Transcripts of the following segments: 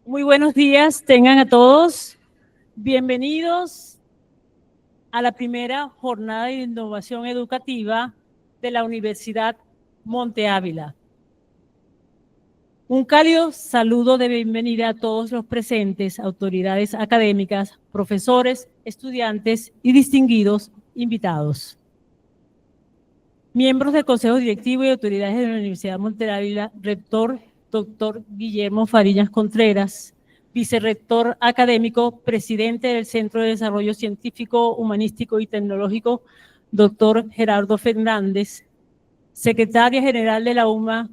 Muy buenos días, tengan a todos. Bienvenidos a la primera jornada de innovación educativa de la Universidad Monte Ávila. Un cálido saludo de bienvenida a todos los presentes, autoridades académicas, profesores, estudiantes y distinguidos invitados. Miembros del Consejo Directivo y autoridades de la Universidad Monte Ávila, rector doctor Guillermo Fariñas Contreras, vicerrector académico, presidente del Centro de Desarrollo Científico, Humanístico y Tecnológico, doctor Gerardo Fernández, secretaria general de la UMA,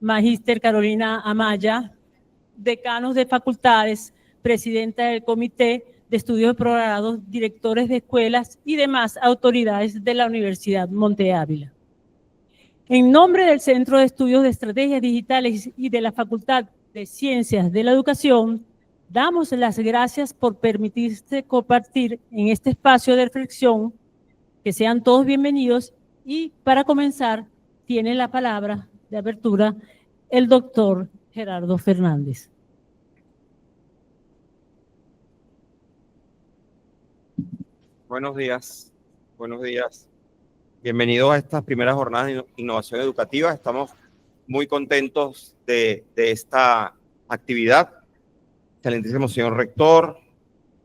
magíster Carolina Amaya, decanos de facultades, presidenta del Comité de Estudios de Programados, directores de escuelas y demás autoridades de la Universidad Monte Ávila. En nombre del Centro de Estudios de Estrategias Digitales y de la Facultad de Ciencias de la Educación, damos las gracias por permitirse compartir en este espacio de reflexión. Que sean todos bienvenidos y para comenzar tiene la palabra de apertura el doctor Gerardo Fernández. Buenos días, buenos días. Bienvenidos a estas primeras jornadas de innovación educativa. Estamos muy contentos de esta actividad. Excelentísimo señor rector,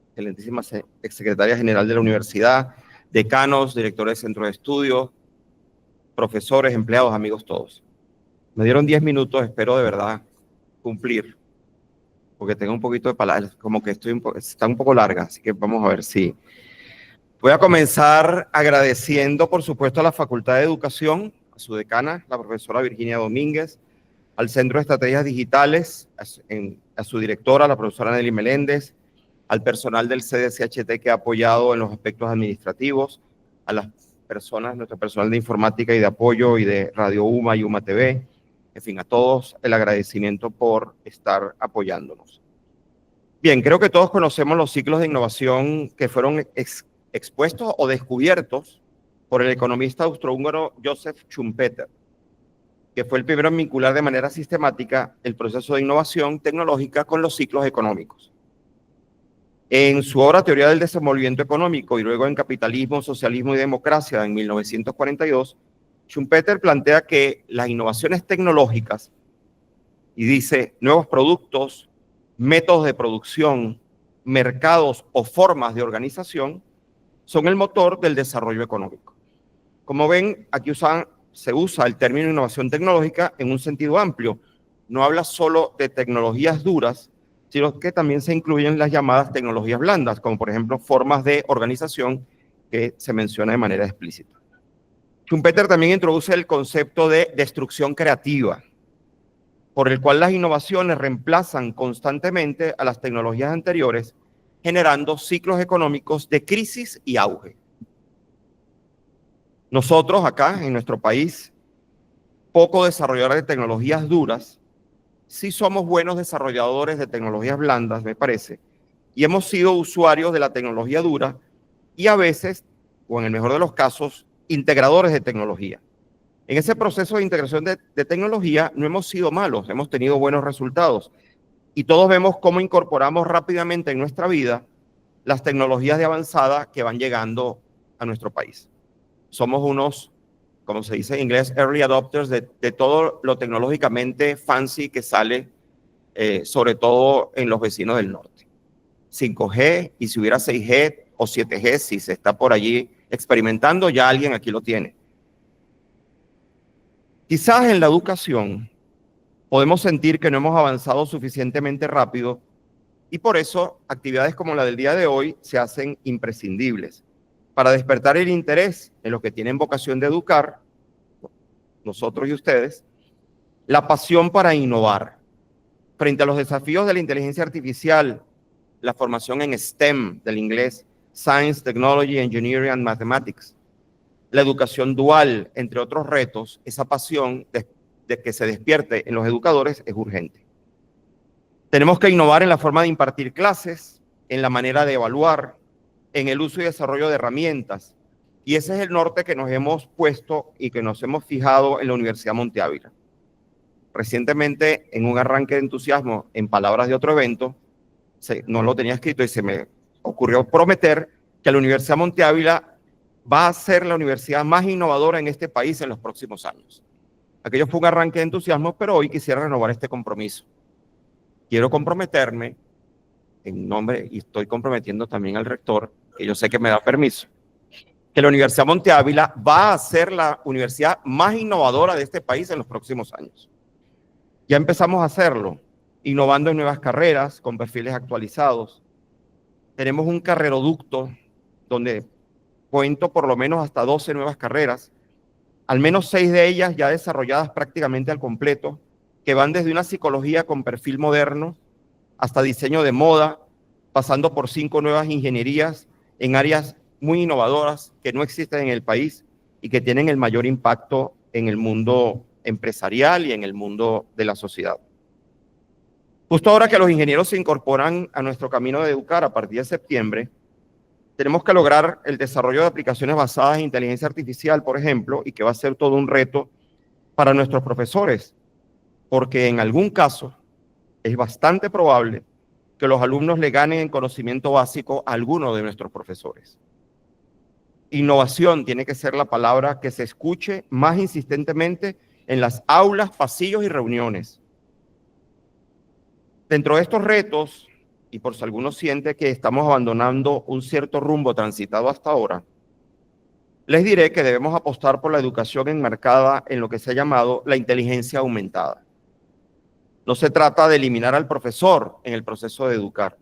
excelentísima secretaria general de la universidad, decanos, directores de centros de estudio, profesores, empleados, amigos todos. Me dieron 10 minutos, espero de verdad cumplir, porque tengo un poquito de palabras, como que está un poco larga, así que vamos a ver si... Voy a comenzar agradeciendo, por supuesto, a la Facultad de Educación, a su decana, la profesora Virginia Domínguez, al Centro de Estrategias Digitales, a su directora, la profesora Nelly Meléndez, al personal del CDCHT que ha apoyado en los aspectos administrativos, a las personas, nuestro personal de informática y de apoyo y de Radio UMA y UMA TV, en fin, a todos el agradecimiento por estar apoyándonos. Bien, creo que todos conocemos los ciclos de innovación que fueron expuestos o descubiertos por el economista austrohúngaro Joseph Schumpeter, que fue el primero en vincular de manera sistemática el proceso de innovación tecnológica con los ciclos económicos. En su obra Teoría del Desenvolvimiento Económico y luego en Capitalismo, Socialismo y Democracia en 1942, Schumpeter plantea que las innovaciones tecnológicas, y dice, nuevos productos, métodos de producción, mercados o formas de organización, son el motor del desarrollo económico. Como ven, aquí se usa el término innovación tecnológica en un sentido amplio. No habla solo de tecnologías duras, sino que también se incluyen las llamadas tecnologías blandas, como por ejemplo formas de organización que se menciona de manera explícita. Schumpeter también introduce el concepto de destrucción creativa, por el cual las innovaciones reemplazan constantemente a las tecnologías anteriores, generando ciclos económicos de crisis y auge. Nosotros acá en nuestro país, poco desarrolladores de tecnologías duras, sí somos buenos desarrolladores de tecnologías blandas, me parece, y hemos sido usuarios de la tecnología dura y a veces, o en el mejor de los casos, integradores de tecnología. En ese proceso de integración de tecnología no hemos sido malos, hemos tenido buenos resultados. Y todos vemos cómo incorporamos rápidamente en nuestra vida las tecnologías de avanzada que van llegando a nuestro país. Somos unos, como se dice en inglés, early adopters de todo lo tecnológicamente fancy que sale, sobre todo en los vecinos del norte. 5G, y si hubiera 6G o 7G, si se está por allí experimentando, ya alguien aquí lo tiene. Quizás en la educación podemos sentir que no hemos avanzado suficientemente rápido y por eso actividades como la del día de hoy se hacen imprescindibles para despertar el interés en los que tienen vocación de educar, nosotros y ustedes, la pasión para innovar. Frente a los desafíos de la inteligencia artificial, la formación en STEM, del inglés, Science, Technology, Engineering and Mathematics, la educación dual, entre otros retos, esa pasión de que se despierte en los educadores es urgente. Tenemos que innovar en la forma de impartir clases, en la manera de evaluar, en el uso y desarrollo de herramientas. Y ese es el norte que nos hemos puesto y que nos hemos fijado en la Universidad Monte Ávila. recientemente, en un arranque de entusiasmo, en palabras de otro evento, no lo tenía escrito y se me ocurrió prometer que la Universidad Monte Ávila va a ser la universidad más innovadora en este país en los próximos años. Aquello fue un arranque de entusiasmo, pero hoy quisiera renovar este compromiso. Quiero comprometerme en nombre, y estoy comprometiendo también al rector, que yo sé que me da permiso, que la Universidad Monte Ávila va a ser la universidad más innovadora de este país en los próximos años. Ya empezamos a hacerlo, innovando en nuevas carreras, con perfiles actualizados. Tenemos un carreroducto donde cuento por lo menos hasta 12 nuevas carreras, al menos 6 de ellas ya desarrolladas prácticamente al completo, que van desde una psicología con perfil moderno hasta diseño de moda, pasando por 5 nuevas ingenierías en áreas muy innovadoras que no existen en el país y que tienen el mayor impacto en el mundo empresarial y en el mundo de la sociedad. Justo ahora que los ingenieros se incorporan a nuestro camino de educar a partir de septiembre, tenemos que lograr el desarrollo de aplicaciones basadas en inteligencia artificial, por ejemplo, y que va a ser todo un reto para nuestros profesores, porque en algún caso es bastante probable que los alumnos le ganen en conocimiento básico a alguno de nuestros profesores. Innovación tiene que ser la palabra que se escuche más insistentemente en las aulas, pasillos y reuniones. Dentro de estos retos, y por si alguno siente que estamos abandonando un cierto rumbo transitado hasta ahora, les diré que debemos apostar por la educación enmarcada en lo que se ha llamado la inteligencia aumentada. No se trata de eliminar al profesor en el proceso de educar,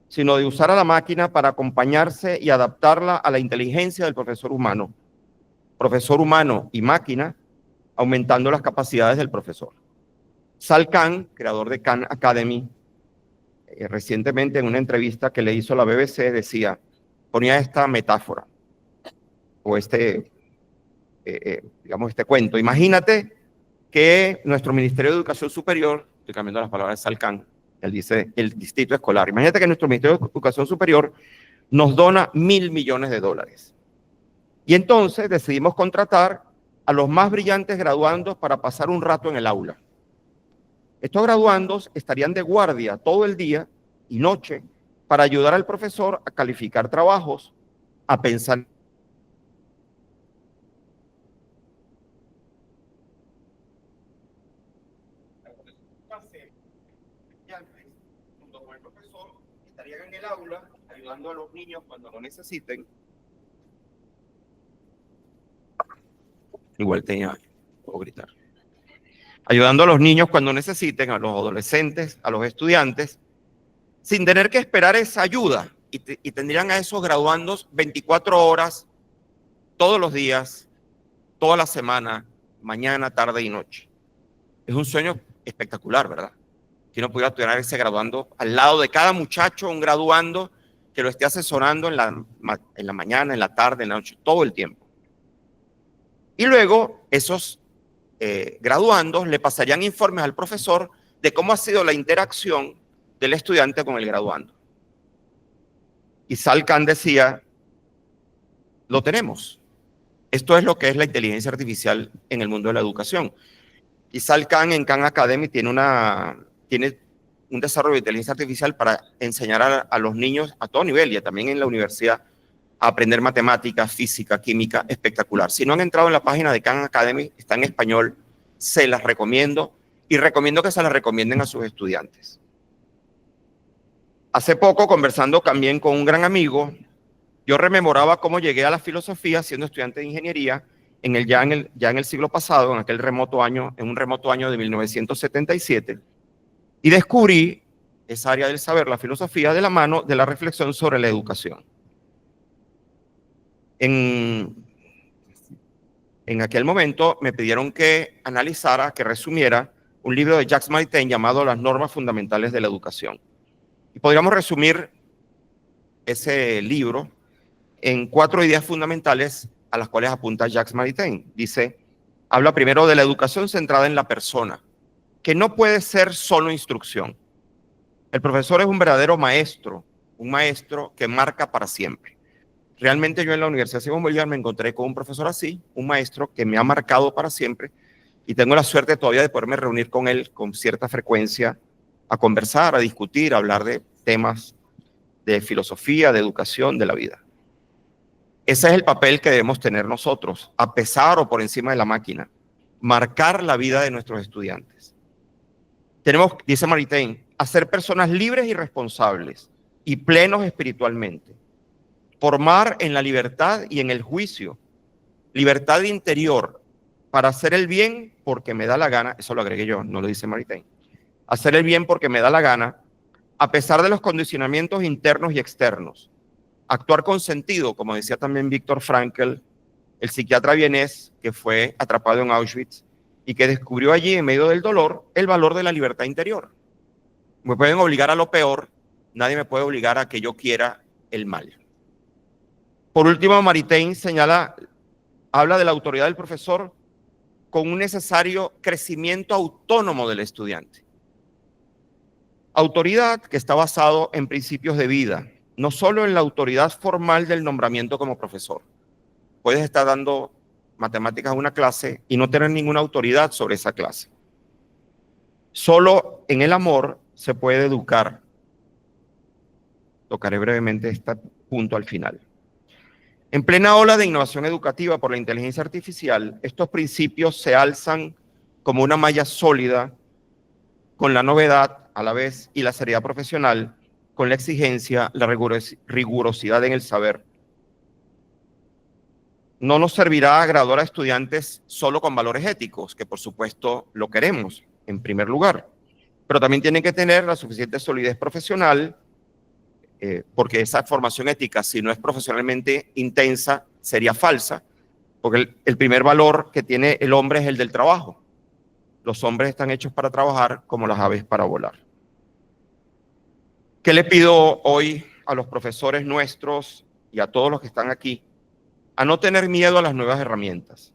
sino de usar a la máquina para acompañarse y adaptarla a la inteligencia del profesor humano y máquina, aumentando las capacidades del profesor. Sal Khan, creador de Khan Academy, recientemente en una entrevista que le hizo la BBC ponía esta metáfora o este cuento. Imagínate que nuestro Ministerio de Educación Superior, estoy cambiando las palabras de Sal Khan, él dice el distrito escolar, imagínate que nuestro Ministerio de Educación Superior nos dona $1.000 millones. Y entonces decidimos contratar a los más brillantes graduandos para pasar un rato en el aula. Estos graduandos estarían de guardia todo el día y noche para ayudar al profesor a calificar trabajos, a pensar. Junto con el profesor, estarían en el aula ayudando a los niños cuando lo necesiten. Igual puedo gritar. Ayudando a los niños cuando necesiten, a los adolescentes, a los estudiantes, sin tener que esperar esa ayuda. Y tendrían a esos graduandos 24 horas, todos los días, toda la semana, mañana, tarde y noche. Es un sueño espectacular, ¿verdad? Que uno pudiera tener ese graduando al lado de cada muchacho, un graduando que lo esté asesorando en la mañana, en la tarde, en la noche, todo el tiempo. Y luego esos graduandos le pasarían informes al profesor de cómo ha sido la interacción del estudiante con el graduando. Y Sal Khan decía, lo tenemos. Esto es lo que es la inteligencia artificial en el mundo de la educación. Y Sal Khan en Khan Academy tiene un desarrollo de inteligencia artificial para enseñar a los niños a todo nivel y también en la universidad a aprender matemáticas, física, química, espectacular. Si no han entrado en la página de Khan Academy, está en español, se las recomiendo y recomiendo que se las recomienden a sus estudiantes. Hace poco, conversando también con un gran amigo, yo rememoraba cómo llegué a la filosofía siendo estudiante de ingeniería ya en el siglo pasado, en un remoto año de 1977, y descubrí esa área del saber, la filosofía, de la mano de la reflexión sobre la educación. En aquel momento me pidieron que analizara, que resumiera un libro de Jacques Maritain llamado Las normas fundamentales de la educación. Y podríamos resumir ese libro en 4 ideas fundamentales a las cuales apunta Jacques Maritain. Habla primero de la educación centrada en la persona, que no puede ser solo instrucción. El profesor es un verdadero maestro, un maestro que marca para siempre. Realmente yo en la Universidad Simón Bolívar me encontré con un profesor así, un maestro que me ha marcado para siempre y tengo la suerte todavía de poderme reunir con él con cierta frecuencia a conversar, a discutir, a hablar de temas de filosofía, de educación, de la vida. Ese es el papel que debemos tener nosotros, a pesar o por encima de la máquina, marcar la vida de nuestros estudiantes. Tenemos, dice Maritain, hacer personas libres y responsables y plenos espiritualmente, formar en la libertad y en el juicio, libertad interior para hacer el bien porque me da la gana, eso lo agregué yo, no lo dice Maritain, hacer el bien porque me da la gana, a pesar de los condicionamientos internos y externos, actuar con sentido, como decía también Viktor Frankl, el psiquiatra vienés que fue atrapado en Auschwitz y que descubrió allí, en medio del dolor, el valor de la libertad interior. Me pueden obligar a lo peor, nadie me puede obligar a que yo quiera el mal. Por último, Maritain habla de la autoridad del profesor con un necesario crecimiento autónomo del estudiante. Autoridad que está basado en principios de vida, no solo en la autoridad formal del nombramiento como profesor. Puedes estar dando matemáticas a una clase y no tener ninguna autoridad sobre esa clase. Solo en el amor se puede educar. Tocaré brevemente este punto al final. En plena ola de innovación educativa por la inteligencia artificial, estos principios se alzan como una malla sólida con la novedad a la vez y la seriedad profesional, con la exigencia, la rigurosidad en el saber. No nos servirá a graduar a estudiantes solo con valores éticos, que por supuesto lo queremos en primer lugar, pero también tienen que tener la suficiente solidez profesional, porque esa formación ética, si no es profesionalmente intensa, sería falsa, porque el primer valor que tiene el hombre es el del trabajo. Los hombres están hechos para trabajar como las aves para volar. ¿Qué le pido hoy a los profesores nuestros y a todos los que están aquí? A no tener miedo a las nuevas herramientas.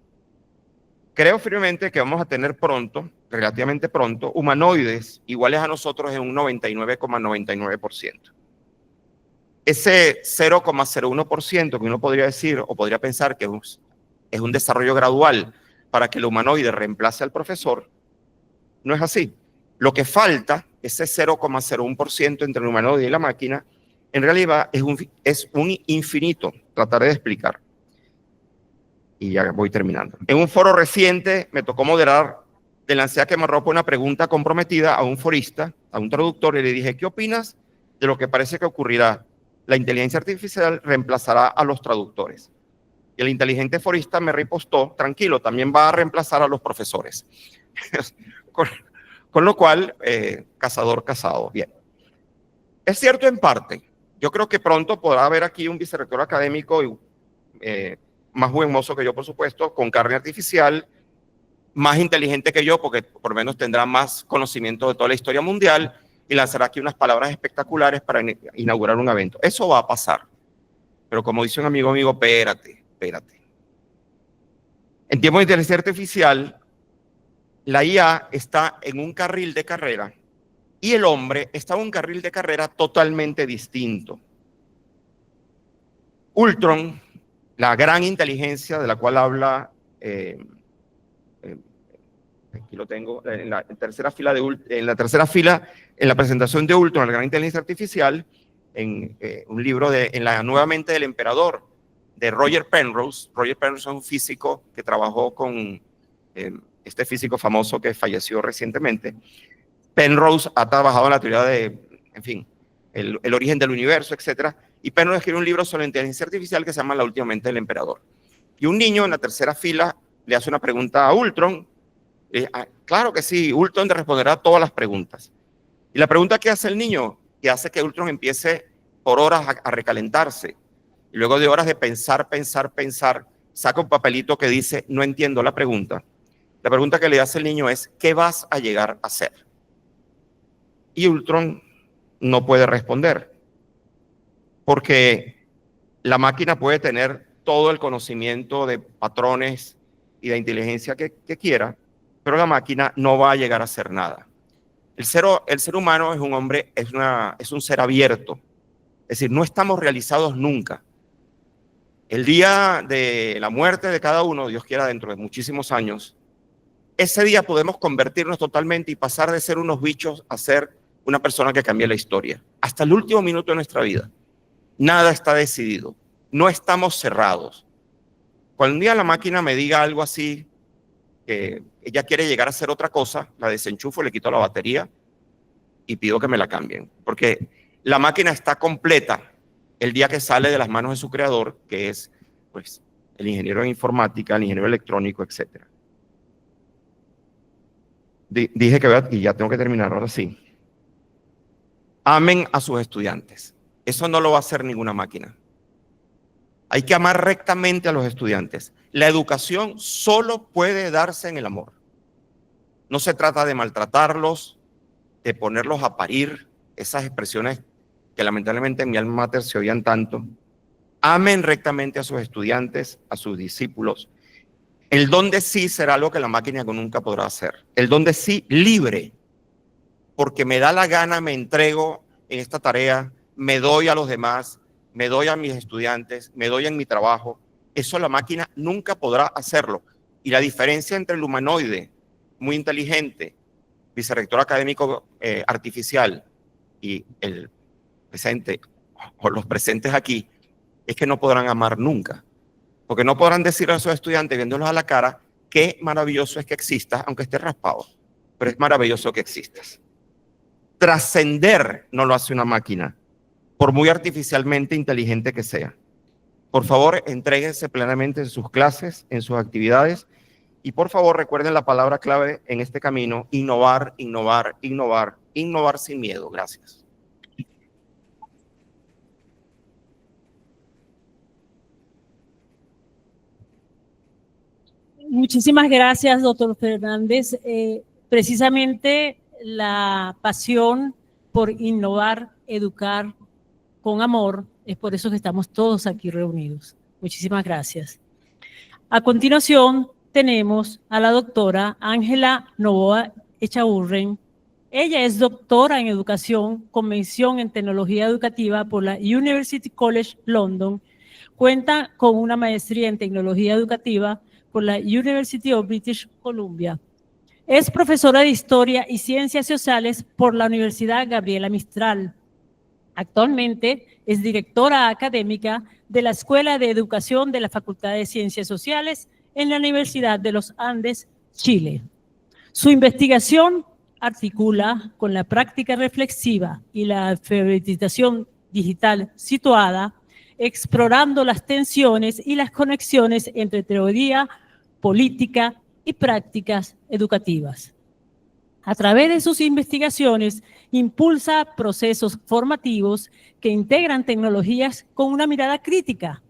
Creo firmemente que vamos a tener pronto, relativamente pronto, humanoides iguales a nosotros en un 99,99%. Ese 0,01% que uno podría decir o podría pensar que es un desarrollo gradual para que el humanoide reemplace al profesor, no es así. Lo que falta, ese 0,01% entre el humanoide y la máquina, en realidad es un infinito. Trataré de explicar. Y ya voy terminando. En un foro reciente me tocó moderar, le lancé a quemarropa una pregunta comprometida a un forista, a un traductor, y le dije, ¿qué opinas de lo que parece que ocurrirá? La inteligencia artificial reemplazará a los traductores. Y el inteligente forista me ripostó, tranquilo, también va a reemplazar a los profesores. con lo cual, cazador cazado. Bien. Es cierto en parte. Yo creo que pronto podrá haber aquí un vicerrector académico más buen mozo que yo, por supuesto, con carne artificial, más inteligente que yo, porque por lo menos tendrá más conocimiento de toda la historia mundial, y lanzará aquí unas palabras espectaculares para inaugurar un evento. Eso va a pasar. Pero como dice un amigo, espérate. En tiempos de inteligencia artificial, la IA está en un carril de carrera y el hombre está en un carril de carrera totalmente distinto. Ultron, la gran inteligencia de la cual habla, aquí lo tengo, en la tercera fila, en la presentación de Ultron, la gran inteligencia artificial, en un libro en la Nueva Mente del Emperador, de Roger Penrose. Roger Penrose es un físico que trabajó con este físico famoso que falleció recientemente. Penrose ha trabajado en la teoría de, en fin, el origen del universo, etc. Y Penrose escribió un libro sobre inteligencia artificial que se llama La Última Mente del Emperador. Y un niño en la tercera fila le hace una pregunta a Ultron. Claro que sí, Ultron te responderá todas las preguntas. Y la pregunta que hace el niño, que hace que Ultron empiece por horas a recalentarse. Y luego de horas de pensar, saca un papelito que dice, no entiendo la pregunta. La pregunta que le hace el niño es, ¿qué vas a llegar a hacer? Y Ultron no puede responder, porque la máquina puede tener todo el conocimiento de patrones y de inteligencia que quiera, pero la máquina no va a llegar a hacer nada. El ser humano es un hombre, es un ser abierto, es decir, no estamos realizados nunca. El día de la muerte de cada uno, Dios quiera dentro de muchísimos años, ese día podemos convertirnos totalmente y pasar de ser unos bichos a ser una persona que cambie la historia. Hasta el último minuto de nuestra vida. Nada está decidido. No estamos cerrados. Cuando un día la máquina me diga algo así, que ella quiere llegar a hacer otra cosa, la desenchufo, le quito la batería y pido que me la cambien. Porque la máquina está completa el día que sale de las manos de su creador, que es pues, el ingeniero en informática, el ingeniero electrónico, etc. Dije que y ya tengo que terminar, ahora sí. Amen a sus estudiantes. Eso no lo va a hacer ninguna máquina. Hay que amar rectamente a los estudiantes. La educación solo puede darse en el amor. No se trata de maltratarlos, de ponerlos a parir, esas expresiones que lamentablemente en mi alma mater se oían tanto. Amen rectamente a sus estudiantes, a sus discípulos. El don de sí será algo que la máquina nunca podrá hacer. El don de sí libre, porque me da la gana, me entrego en esta tarea, me doy a los demás, me doy a mis estudiantes, me doy en mi trabajo. Eso la máquina nunca podrá hacerlo. Y la diferencia entre el humanoide, muy inteligente, vicerrector académico artificial, y el presente, o los presentes aquí, es que no podrán amar nunca. Porque no podrán decir a sus estudiantes, viéndolos a la cara, qué maravilloso es que existas, aunque estés raspado. Pero es maravilloso que existas. Trascender no lo hace una máquina, por muy artificialmente inteligente que sea. Por favor, entréguense plenamente en sus clases, en sus actividades, y por favor recuerden la palabra clave en este camino: innovar, innovar, innovar, innovar sin miedo. Gracias. Muchísimas gracias, doctor Fernández. Precisamente la pasión por innovar, educar con amor, es por eso que estamos todos aquí reunidos. Muchísimas gracias. A continuación, tenemos a la doctora Ángela Novoa Echaurren. Ella es doctora en educación con mención en tecnología educativa por la University College London. Cuenta con una maestría en tecnología educativa por la University of British Columbia. Es profesora de Historia y Ciencias Sociales por la Universidad Gabriela Mistral. Actualmente es directora académica de la Escuela de Educación de la Facultad de Ciencias Sociales en la Universidad de los Andes, Chile. Su investigación articula con la práctica reflexiva y la alfabetización digital situada, explorando las tensiones y las conexiones entre teoría, política y prácticas educativas. A través de sus investigaciones, impulsa procesos formativos que integran tecnologías con una mirada crítica,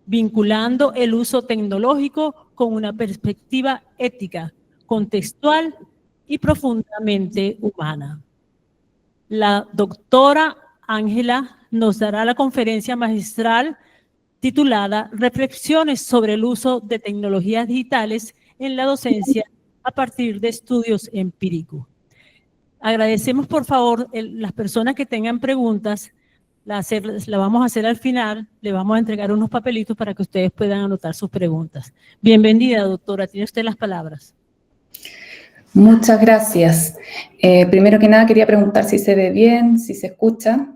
vinculando el uso tecnológico con una perspectiva ética, contextual y profundamente humana. La doctora Ángela nos dará la conferencia magistral titulada Reflexiones sobre el uso de tecnologías digitales en la docencia a partir de estudios empíricos. Agradecemos, por favor, las personas que tengan preguntas, la vamos a hacer al final, le vamos a entregar unos papelitos para que ustedes puedan anotar sus preguntas. Bienvenida, doctora, tiene usted las palabras. Muchas gracias. Primero que nada quería preguntar si se ve bien, si se escucha.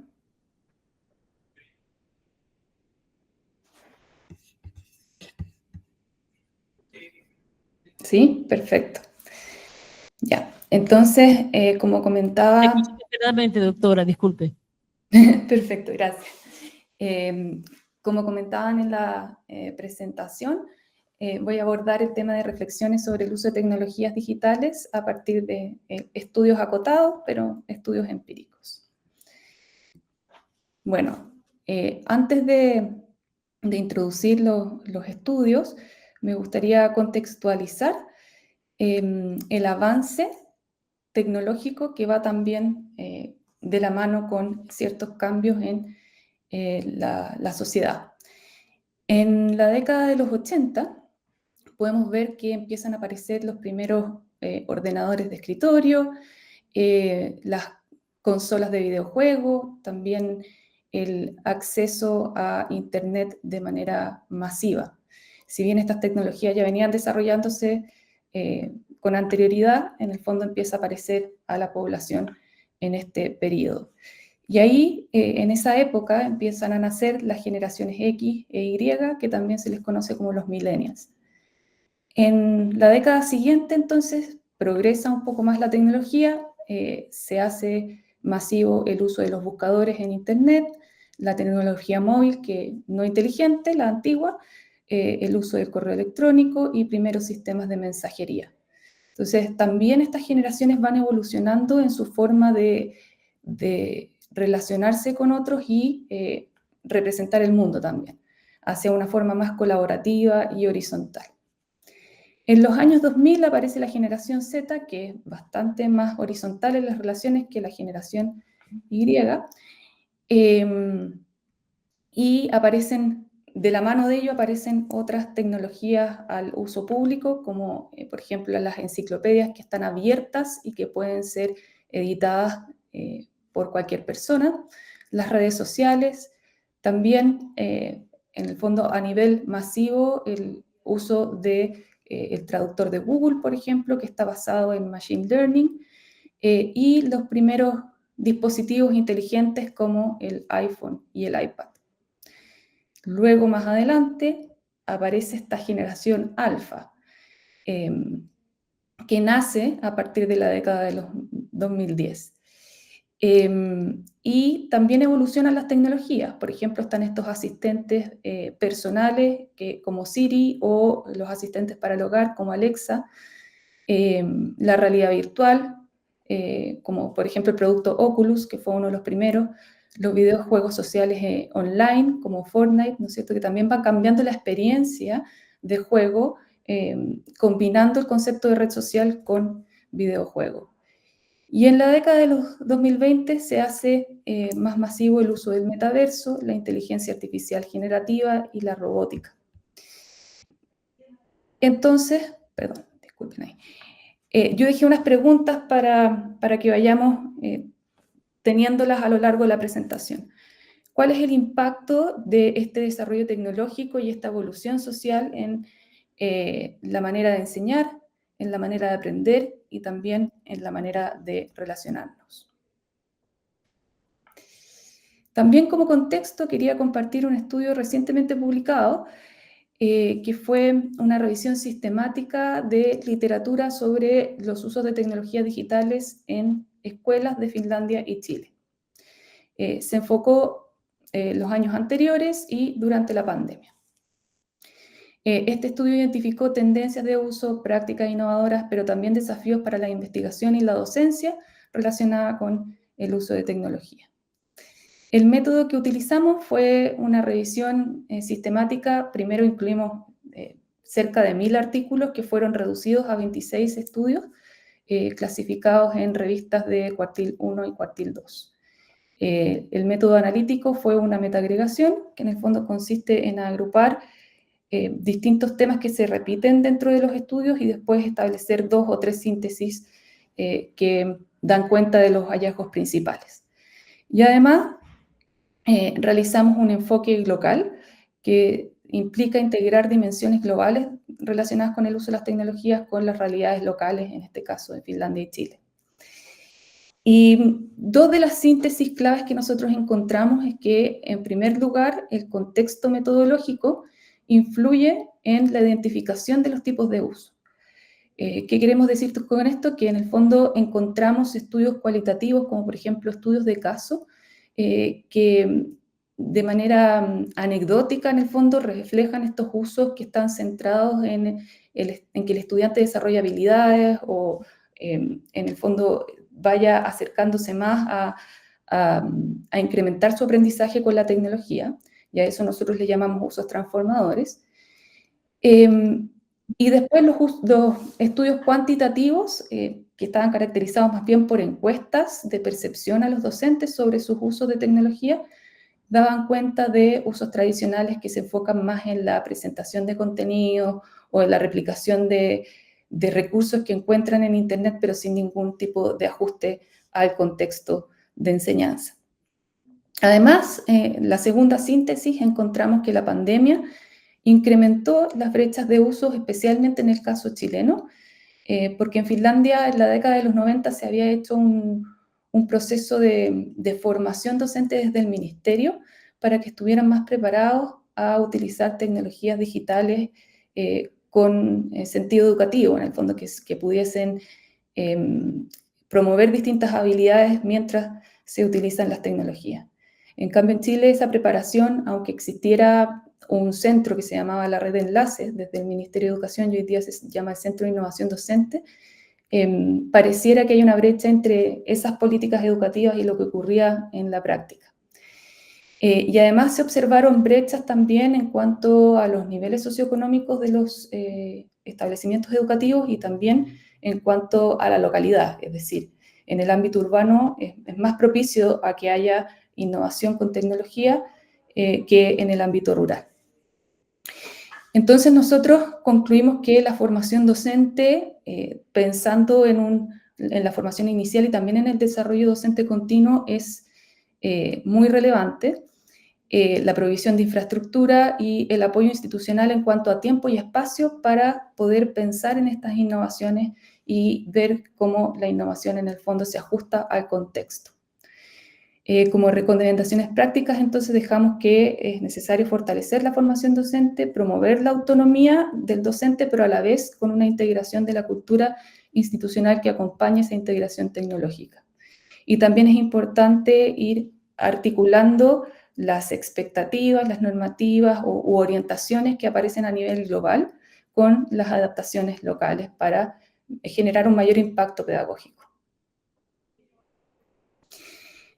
¿Sí? Perfecto. Ya, entonces, como comentaba... Perfectamente, doctora, disculpe. Perfecto, gracias. Como comentaban en la presentación, voy a abordar el tema de reflexiones sobre el uso de tecnologías digitales a partir de estudios acotados, pero estudios empíricos. Bueno, antes de introducir los estudios, me gustaría contextualizar el avance tecnológico que va también de la mano con ciertos cambios en la sociedad. En la década de los 80 podemos ver que empiezan a aparecer los primeros ordenadores de escritorio, las consolas de videojuegos, también el acceso a Internet de manera masiva. Si bien estas tecnologías ya venían desarrollándose con anterioridad, en el fondo empieza a aparecer a la población en este periodo. Y ahí, en esa época, empiezan a nacer las generaciones X e Y, que también se les conoce como los millennials. En la década siguiente, entonces, progresa un poco más la tecnología, se hace masivo el uso de los buscadores en Internet, la tecnología móvil, que no inteligente, la antigua, el uso del correo electrónico y primeros sistemas de mensajería. Entonces, también estas generaciones van evolucionando en su forma de relacionarse con otros y representar el mundo también, hacia una forma más colaborativa y horizontal. En los años 2000 aparece la generación Z, que es bastante más horizontal en las relaciones que la generación Y, y aparecen, de la mano de ello aparecen otras tecnologías al uso público, como por ejemplo las enciclopedias que están abiertas y que pueden ser editadas por cualquier persona, las redes sociales, también en el fondo a nivel masivo el uso de el traductor de Google, por ejemplo, que está basado en Machine Learning, y los primeros dispositivos inteligentes como el iPhone y el iPad. Luego, más adelante, aparece esta generación alfa, que nace a partir de la década de los 2010. Y también evolucionan las tecnologías. Por ejemplo, están estos asistentes personales como Siri, o los asistentes para el hogar como Alexa, la realidad virtual, como por ejemplo el producto Oculus, que fue uno de los primeros, los videojuegos sociales online como Fortnite, ¿no es cierto?, que también van cambiando la experiencia de juego, combinando el concepto de red social con videojuego. Y en la década de los 2020 se hace más masivo el uso del metaverso, la inteligencia artificial generativa y la robótica. Entonces, perdón, disculpen ahí. Yo dejé unas preguntas para que vayamos teniéndolas a lo largo de la presentación. ¿Cuál es el impacto de este desarrollo tecnológico y esta evolución social en la manera de enseñar, en la manera de aprender y también en la manera de relacionarnos? También como contexto quería compartir un estudio recientemente publicado que fue una revisión sistemática de literatura sobre los usos de tecnologías digitales en escuelas de Finlandia y Chile. Se enfocó los años anteriores y durante la pandemia. Este estudio identificó tendencias de uso, prácticas innovadoras, pero también desafíos para la investigación y la docencia relacionada con el uso de tecnología. El método que utilizamos fue una revisión sistemática. Primero incluimos cerca de 1000 artículos que fueron reducidos a 26 estudios clasificados en revistas de cuartil 1 y cuartil 2. El método analítico fue una metaagregación que en el fondo consiste en agrupar distintos temas que se repiten dentro de los estudios y después establecer 2 o 3 síntesis que dan cuenta de los hallazgos principales. Y además realizamos un enfoque local que implica integrar dimensiones globales relacionadas con el uso de las tecnologías con las realidades locales, en este caso de Finlandia y Chile. Y dos de las síntesis claves que nosotros encontramos es que, en primer lugar, el contexto metodológico influye en la identificación de los tipos de uso. ¿Qué queremos decir con esto? Que en el fondo encontramos estudios cualitativos, como por ejemplo estudios de caso, que de manera anecdótica en el fondo reflejan estos usos que están centrados en que el estudiante desarrolla habilidades o en el fondo vaya acercándose más a incrementar su aprendizaje con la tecnología, y a eso nosotros le llamamos usos transformadores. Y después los estudios cuantitativos, que estaban caracterizados más bien por encuestas de percepción a los docentes sobre sus usos de tecnología, daban cuenta de usos tradicionales que se enfocan más en la presentación de contenido o en la replicación de recursos que encuentran en Internet, pero sin ningún tipo de ajuste al contexto de enseñanza. Además, la segunda síntesis, encontramos que la pandemia incrementó las brechas de uso, especialmente en el caso chileno, porque en Finlandia en la década de los 90 se había hecho un proceso de formación docente desde el ministerio para que estuvieran más preparados a utilizar tecnologías digitales con sentido educativo, en el fondo, que pudiesen promover distintas habilidades mientras se utilizan las tecnologías. En cambio, en Chile esa preparación, aunque existiera un centro que se llamaba la Red de Enlaces desde el Ministerio de Educación y hoy día se llama el Centro de Innovación Docente, pareciera que hay una brecha entre esas políticas educativas y lo que ocurría en la práctica. Y además se observaron brechas también en cuanto a los niveles socioeconómicos de los establecimientos educativos y también en cuanto a la localidad, es decir, en el ámbito urbano es más propicio a que haya innovación con tecnología que en el ámbito rural. Entonces nosotros concluimos que la formación docente, pensando en la formación inicial y también en el desarrollo docente continuo, es muy relevante. La provisión de infraestructura y el apoyo institucional en cuanto a tiempo y espacio para poder pensar en estas innovaciones y ver cómo la innovación en el fondo se ajusta al contexto. Como recomendaciones prácticas, entonces dejamos que es necesario fortalecer la formación docente, promover la autonomía del docente, pero a la vez con una integración de la cultura institucional que acompañe esa integración tecnológica. Y también es importante ir articulando las expectativas, las normativas u orientaciones que aparecen a nivel global con las adaptaciones locales para generar un mayor impacto pedagógico.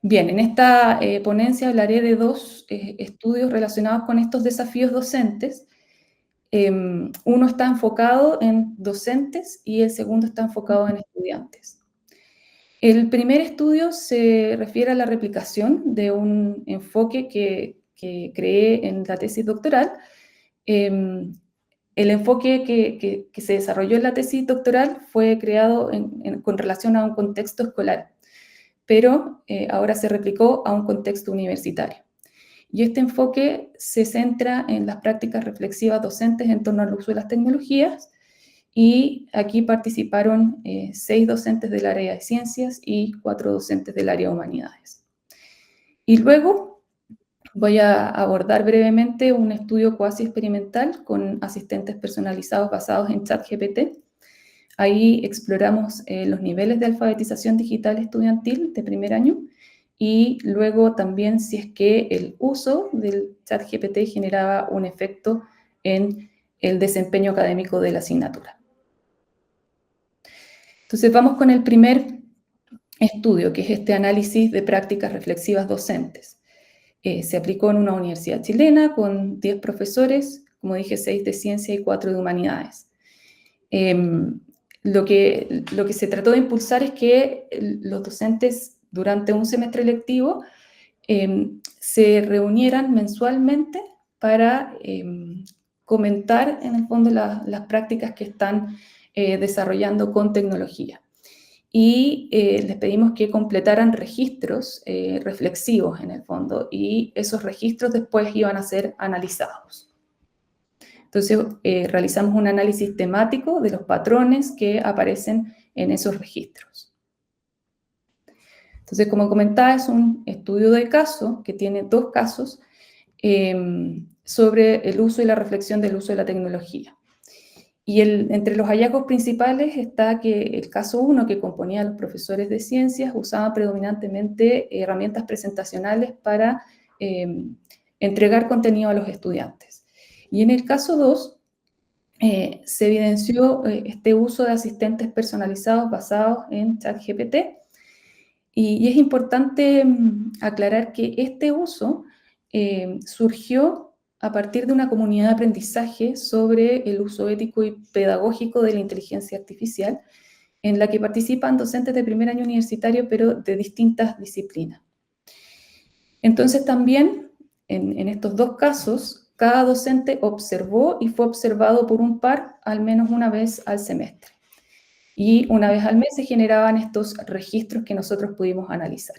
Bien, en esta ponencia hablaré de dos estudios relacionados con estos desafíos docentes. Uno está enfocado en docentes y el segundo está enfocado en estudiantes. El primer estudio se refiere a la replicación de un enfoque que creé en la tesis doctoral. El enfoque que se desarrolló en la tesis doctoral fue creado con relación a un contexto escolar, pero ahora se replicó a un contexto universitario. Y este enfoque se centra en las prácticas reflexivas docentes en torno al uso de las tecnologías, y aquí participaron 6 docentes del área de ciencias y 4 docentes del área de humanidades. Y luego voy a abordar brevemente un estudio cuasi experimental con asistentes personalizados basados en ChatGPT. Ahí exploramos los niveles de alfabetización digital estudiantil de primer año y luego también si es que el uso del ChatGPT generaba un efecto en el desempeño académico de la asignatura. Entonces vamos con el primer estudio, que es este análisis de prácticas reflexivas docentes. Se aplicó en una universidad chilena con 10 profesores, como dije, 6 de ciencia y 4 de humanidades. Lo que se trató de impulsar es que los docentes durante un semestre lectivo se reunieran mensualmente para comentar en el fondo las prácticas que están desarrollando con tecnología. Y les pedimos que completaran registros reflexivos en el fondo, y esos registros después iban a ser analizados. Entonces realizamos un análisis temático de los patrones que aparecen en esos registros. Entonces, como comentaba, es un estudio de caso que tiene 2 casos sobre el uso y la reflexión del uso de la tecnología. Y entre los hallazgos principales está que el caso 1, que componía a los profesores de ciencias, usaba predominantemente herramientas presentacionales para entregar contenido a los estudiantes. Y en el caso 2, se evidenció este uso de asistentes personalizados basados en ChatGPT. Y es importante aclarar que este uso surgió a partir de una comunidad de aprendizaje sobre el uso ético y pedagógico de la inteligencia artificial, en la que participan docentes de primer año universitario, pero de distintas disciplinas. Entonces también, en estos 2 casos, cada docente observó y fue observado por un par al menos una vez al semestre. Y una vez al mes se generaban estos registros que nosotros pudimos analizar.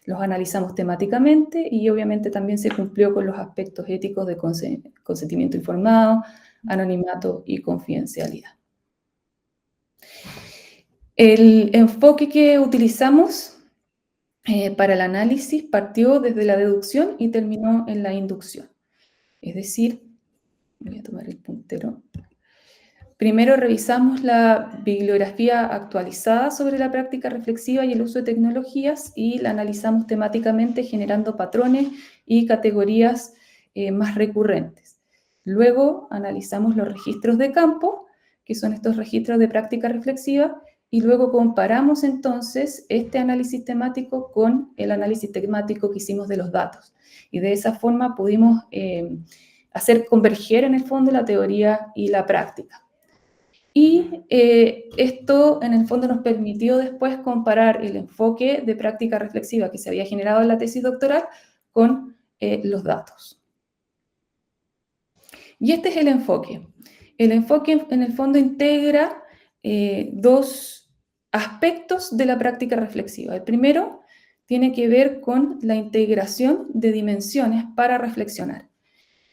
Los analizamos temáticamente y obviamente también se cumplió con los aspectos éticos de consentimiento informado, anonimato y confidencialidad. El enfoque que utilizamos para el análisis partió desde la deducción y terminó en la inducción. Es decir, voy a tomar el puntero. Primero revisamos la bibliografía actualizada sobre la práctica reflexiva y el uso de tecnologías y la analizamos temáticamente generando patrones y categorías más recurrentes. Luego analizamos los registros de campo, que son estos registros de práctica reflexiva, y luego comparamos entonces este análisis temático con el análisis temático que hicimos de los datos. Y de esa forma pudimos hacer converger en el fondo la teoría y la práctica. Y esto en el fondo nos permitió después comparar el enfoque de práctica reflexiva que se había generado en la tesis doctoral con los datos. Y este es el enfoque. El enfoque en el fondo integra dos aspectos de la práctica reflexiva. El primero tiene que ver con la integración de dimensiones para reflexionar.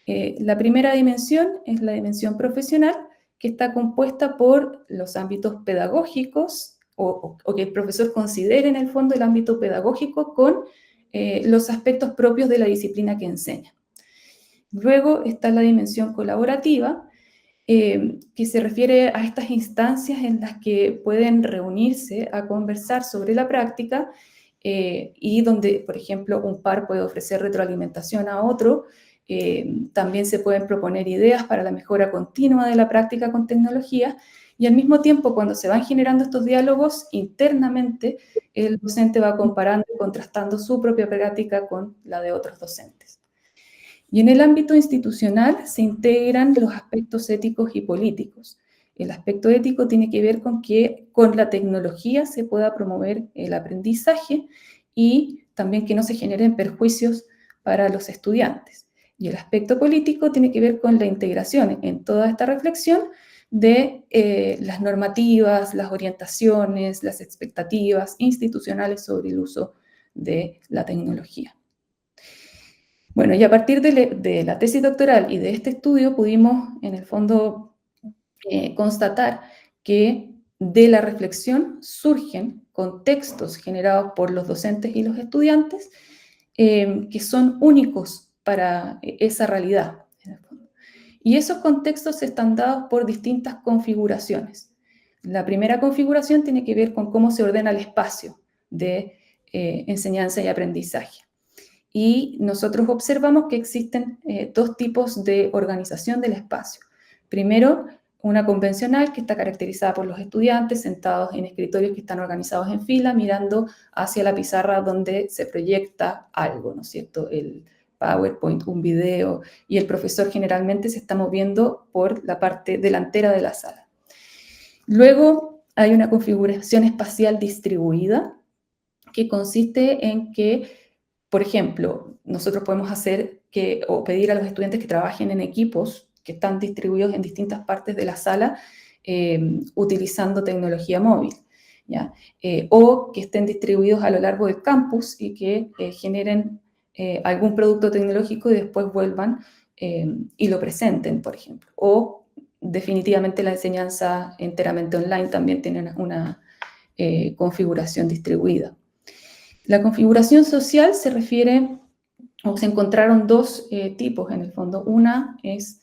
La primera dimensión es la dimensión profesional, que está compuesta por los ámbitos pedagógicos o que el profesor considere en el fondo el ámbito pedagógico con los aspectos propios de la disciplina que enseña. Luego está la dimensión colaborativa, que se refiere a estas instancias en las que pueden reunirse a conversar sobre la práctica y donde, por ejemplo, un par puede ofrecer retroalimentación a otro. También se pueden proponer ideas para la mejora continua de la práctica con tecnología y al mismo tiempo, cuando se van generando estos diálogos, internamente el docente va comparando y contrastando su propia práctica con la de otros docentes. Y en el ámbito institucional se integran los aspectos éticos y políticos. El aspecto ético tiene que ver con que con la tecnología se pueda promover el aprendizaje y también que no se generen perjuicios para los estudiantes. Y el aspecto político tiene que ver con la integración en toda esta reflexión de las normativas, las orientaciones, las expectativas institucionales sobre el uso de la tecnología. Bueno, y a partir de la tesis doctoral y de este estudio pudimos, en el fondo, constatar que de la reflexión surgen contextos generados por los docentes y los estudiantes que son únicos para esa realidad, en el fondo. Y esos contextos están dados por distintas configuraciones. La primera configuración tiene que ver con cómo se ordena el espacio de enseñanza y aprendizaje. Y nosotros observamos que existen dos tipos de organización del espacio. Primero, una convencional que está caracterizada por los estudiantes sentados en escritorios que están organizados en fila, mirando hacia la pizarra donde se proyecta algo, ¿no es cierto? El PowerPoint, un video, y el profesor generalmente se está moviendo por la parte delantera de la sala. Luego hay una configuración espacial distribuida que consiste en que, por ejemplo, nosotros podemos hacer o pedir a los estudiantes que trabajen en equipos que están distribuidos en distintas partes de la sala utilizando tecnología móvil, ¿ya? O que estén distribuidos a lo largo del campus y que generen algún producto tecnológico y después vuelvan y lo presenten, por ejemplo. O definitivamente la enseñanza enteramente online también tiene una configuración distribuida. La configuración social se refiere, o se encontraron dos tipos en el fondo. Una es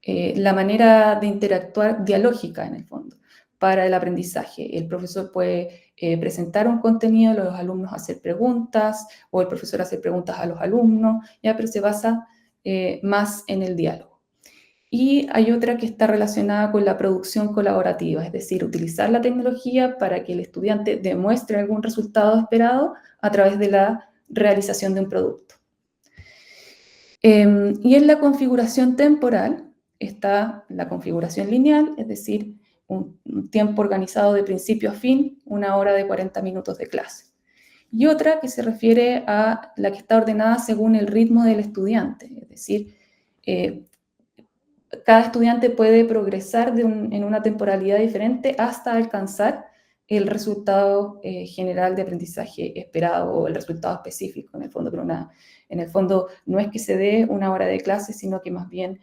la manera de interactuar dialógica en el fondo para el aprendizaje. El profesor puede presentar un contenido, los alumnos hacer preguntas, o el profesor hacer preguntas a los alumnos, ya, pero se basa más en el diálogo. Y hay otra que está relacionada con la producción colaborativa, es decir, utilizar la tecnología para que el estudiante demuestre algún resultado esperado a través de la realización de un producto. Y en la configuración temporal está la configuración lineal, es decir, un tiempo organizado de principio a fin, 1 hora de 40 minutos de clase. Y otra que se refiere a la que está ordenada según el ritmo del estudiante, es decir, cada estudiante puede progresar en una temporalidad diferente hasta alcanzar el resultado general de aprendizaje esperado o el resultado específico en el fondo, pero en el fondo no es que se dé 1 hora de clase, sino que más bien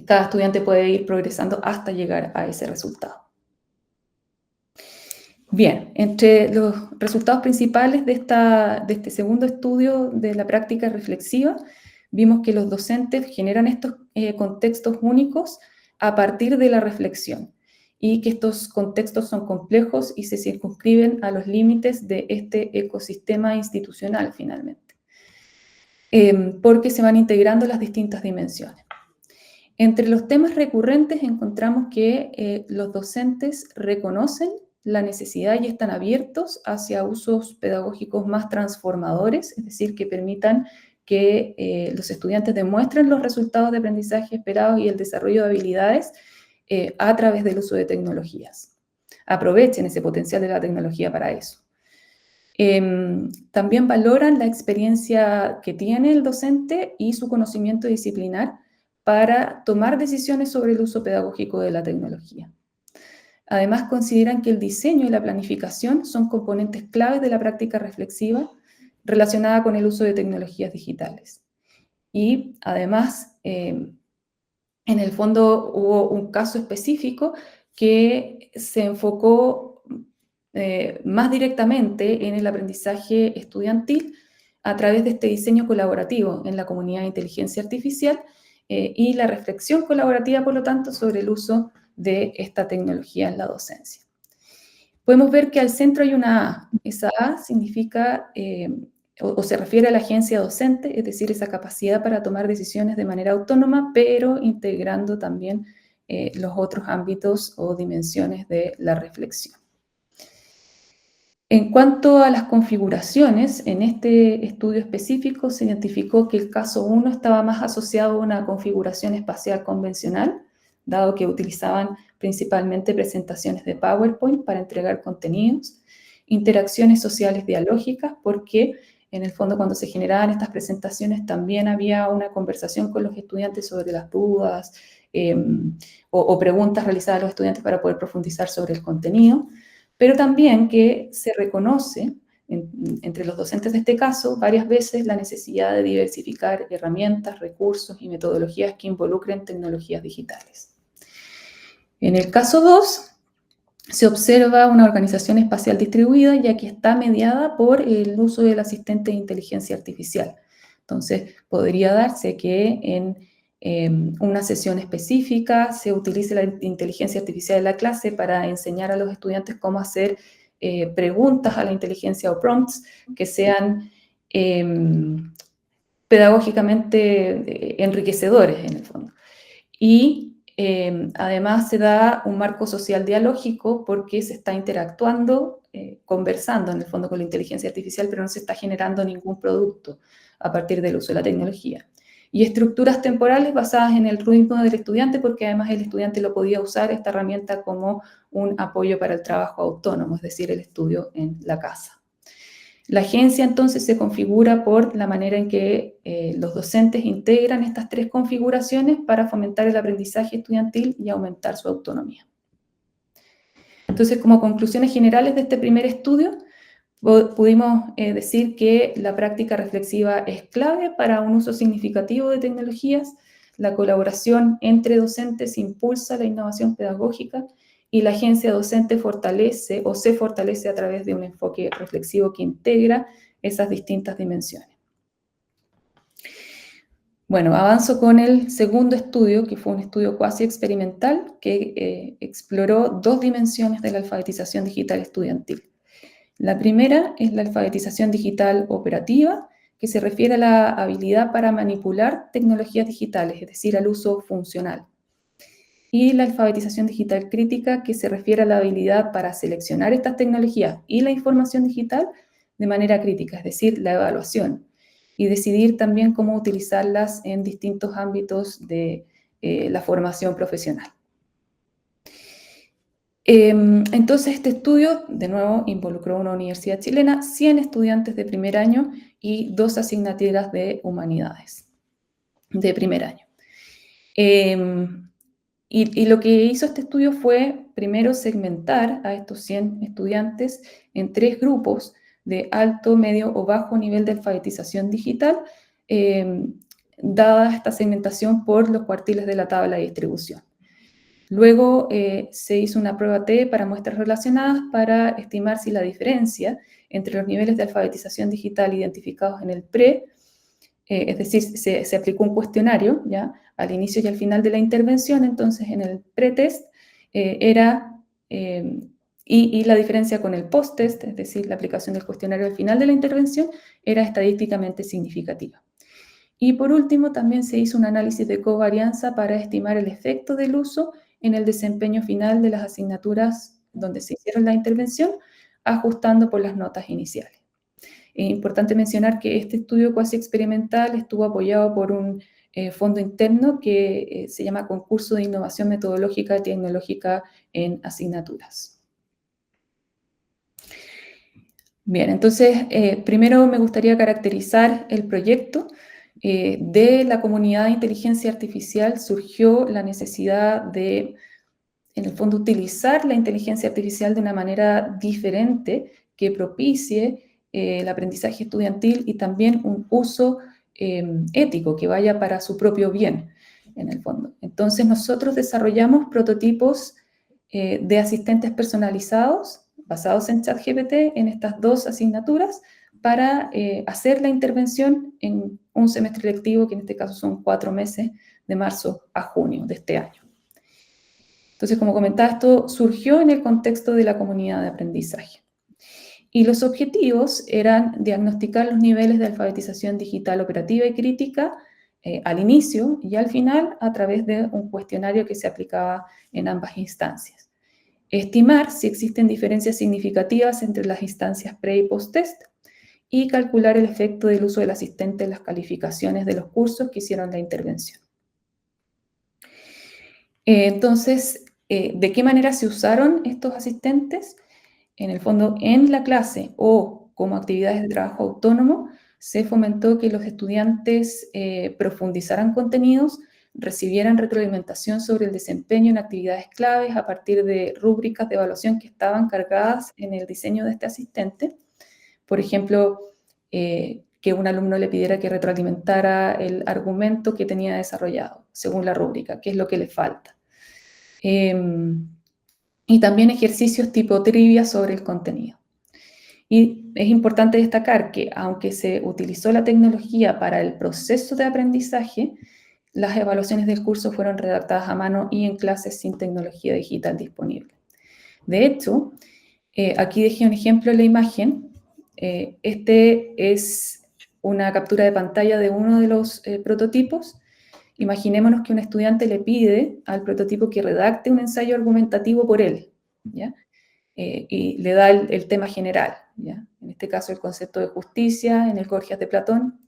cada estudiante puede ir progresando hasta llegar a ese resultado. Bien, entre los resultados principales de este segundo estudio de la práctica reflexiva, vimos que los docentes generan estos contextos únicos a partir de la reflexión y que estos contextos son complejos y se circunscriben a los límites de este ecosistema institucional finalmente, porque se van integrando las distintas dimensiones. Entre los temas recurrentes encontramos que los docentes reconocen la necesidad y están abiertos hacia usos pedagógicos más transformadores, es decir, que permitan que los estudiantes demuestren los resultados de aprendizaje esperados y el desarrollo de habilidades a través del uso de tecnologías. Aprovechen ese potencial de la tecnología para eso. También valoran la experiencia que tiene el docente y su conocimiento disciplinar para tomar decisiones sobre el uso pedagógico de la tecnología. Además, consideran que el diseño y la planificación son componentes claves de la práctica reflexiva relacionada con el uso de tecnologías digitales. Y además, en el fondo hubo un caso específico que se enfocó más directamente en el aprendizaje estudiantil a través de este diseño colaborativo en la comunidad de inteligencia artificial y la reflexión colaborativa, por lo tanto, sobre el uso de esta tecnología en la docencia. Podemos ver que al centro hay una A. Esa A significa o se refiere a la agencia docente, es decir, esa capacidad para tomar decisiones de manera autónoma, pero integrando también los otros ámbitos o dimensiones de la reflexión. En cuanto a las configuraciones, en este estudio específico se identificó que el caso 1 estaba más asociado a una configuración espacial convencional, dado que utilizaban principalmente presentaciones de PowerPoint para entregar contenidos, interacciones sociales dialógicas, porque en el fondo cuando se generaban estas presentaciones también había una conversación con los estudiantes sobre las dudas o preguntas realizadas a los estudiantes para poder profundizar sobre el contenido, pero también que se reconoce entre los docentes de este caso varias veces la necesidad de diversificar herramientas, recursos y metodologías que involucren tecnologías digitales. En el caso 2, se observa una organización espacial distribuida, ya que está mediada por el uso del asistente de inteligencia artificial. Entonces, podría darse que en una sesión específica se utilice la inteligencia artificial de la clase para enseñar a los estudiantes cómo hacer preguntas a la inteligencia o prompts que sean pedagógicamente enriquecedores en el fondo. Y además se da un marco social dialógico porque se está interactuando, conversando en el fondo con la inteligencia artificial, pero no se está generando ningún producto a partir del uso de la tecnología. Y estructuras temporales basadas en el ritmo del estudiante, porque además el estudiante lo podía usar esta herramienta como un apoyo para el trabajo autónomo, es decir, el estudio en la casa. La agencia entonces se configura por la manera en que los docentes integran estas tres configuraciones para fomentar el aprendizaje estudiantil y aumentar su autonomía. Entonces, como conclusiones generales de este primer estudio, pudimos decir que la práctica reflexiva es clave para un uso significativo de tecnologías, la colaboración entre docentes impulsa la innovación pedagógica y la agencia docente fortalece o se fortalece a través de un enfoque reflexivo que integra esas distintas dimensiones. Bueno, avanzo con el segundo estudio, que fue un estudio cuasi experimental que exploró dos dimensiones de la alfabetización digital estudiantil. La primera es la alfabetización digital operativa, que se refiere a la habilidad para manipular tecnologías digitales, es decir, al uso funcional. Y la alfabetización digital crítica, que se refiere a la habilidad para seleccionar estas tecnologías y la información digital de manera crítica, es decir, la evaluación, y decidir también cómo utilizarlas en distintos ámbitos de la formación profesional. Entonces, este estudio, de nuevo, involucró a una universidad chilena, 100 estudiantes de primer año y 2 asignaturas de humanidades de primer año. Y lo que hizo este estudio fue, primero, segmentar a estos 100 estudiantes en 3 grupos de alto, medio o bajo nivel de alfabetización digital, dada esta segmentación por los cuartiles de la tabla de distribución. Luego se hizo una prueba T para muestras relacionadas para estimar si la diferencia entre los niveles de alfabetización digital identificados en el PRE, es decir, se aplicó un cuestionario, ¿ya?, al inicio y al final de la intervención. Entonces en el pretest y la diferencia con el post-test, es decir, la aplicación del cuestionario al final de la intervención, era estadísticamente significativa. Y por último, también se hizo un análisis de covarianza para estimar el efecto del uso en el desempeño final de las asignaturas donde se hicieron la intervención, ajustando por las notas iniciales. Es importante mencionar que este estudio cuasi experimental estuvo apoyado por un fondo interno que se llama Concurso de Innovación Metodológica y Tecnológica en Asignaturas. Bien, entonces primero me gustaría caracterizar el proyecto. De la comunidad de inteligencia artificial surgió la necesidad de, en el fondo, utilizar la inteligencia artificial de una manera diferente que propicie el aprendizaje estudiantil y también un uso ético que vaya para su propio bien, en el fondo. Entonces nosotros desarrollamos prototipos de asistentes personalizados basados en ChatGPT en estas dos asignaturas para hacer la intervención en un semestre lectivo, que en este caso son 4 meses, de marzo a junio de este año. Entonces, como comentaba, esto surgió en el contexto de la comunidad de aprendizaje. Y los objetivos eran diagnosticar los niveles de alfabetización digital operativa y crítica al inicio y al final a través de un cuestionario que se aplicaba en ambas instancias. Estimar si existen diferencias significativas entre las instancias pre- y post-test y calcular el efecto del uso del asistente en las calificaciones de los cursos que hicieron la intervención. Entonces, ¿de qué manera se usaron estos asistentes? En el fondo, en la clase o como actividades de trabajo autónomo, se fomentó que los estudiantes profundizaran contenidos, recibieran retroalimentación sobre el desempeño en actividades claves a partir de rúbricas de evaluación que estaban cargadas en el diseño de este asistente. Por ejemplo, que un alumno le pidiera que retroalimentara el argumento que tenía desarrollado, según la rúbrica, qué es lo que le falta. Y también ejercicios tipo trivia sobre el contenido. Y es importante destacar que aunque se utilizó la tecnología para el proceso de aprendizaje, las evaluaciones del curso fueron redactadas a mano y en clases sin tecnología digital disponible. De hecho, aquí dejé un ejemplo en la imagen. Este es una captura de pantalla de uno de los prototipos. Imaginémonos que un estudiante le pide al prototipo que redacte un ensayo argumentativo por él, ¿ya? Y le da el tema general, ¿ya? En este caso el concepto de justicia en el Gorgias de Platón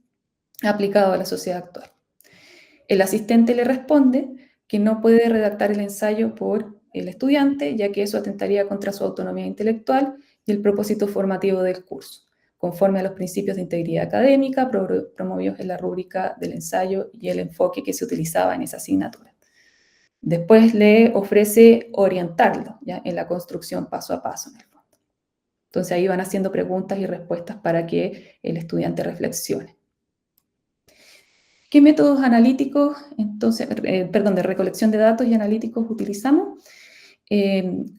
aplicado a la sociedad actual. El asistente le responde que no puede redactar el ensayo por el estudiante, ya que eso atentaría contra su autonomía intelectual y el propósito formativo del curso, conforme a los principios de integridad académica promovidos en la rúbrica del ensayo y el enfoque que se utilizaba en esa asignatura. Después le ofrece orientarlo, ¿ya?, en la construcción paso a paso, en el fondo. Entonces ahí van haciendo preguntas y respuestas para que el estudiante reflexione. ¿Qué métodos analíticos, entonces, de recolección de datos y analíticos utilizamos?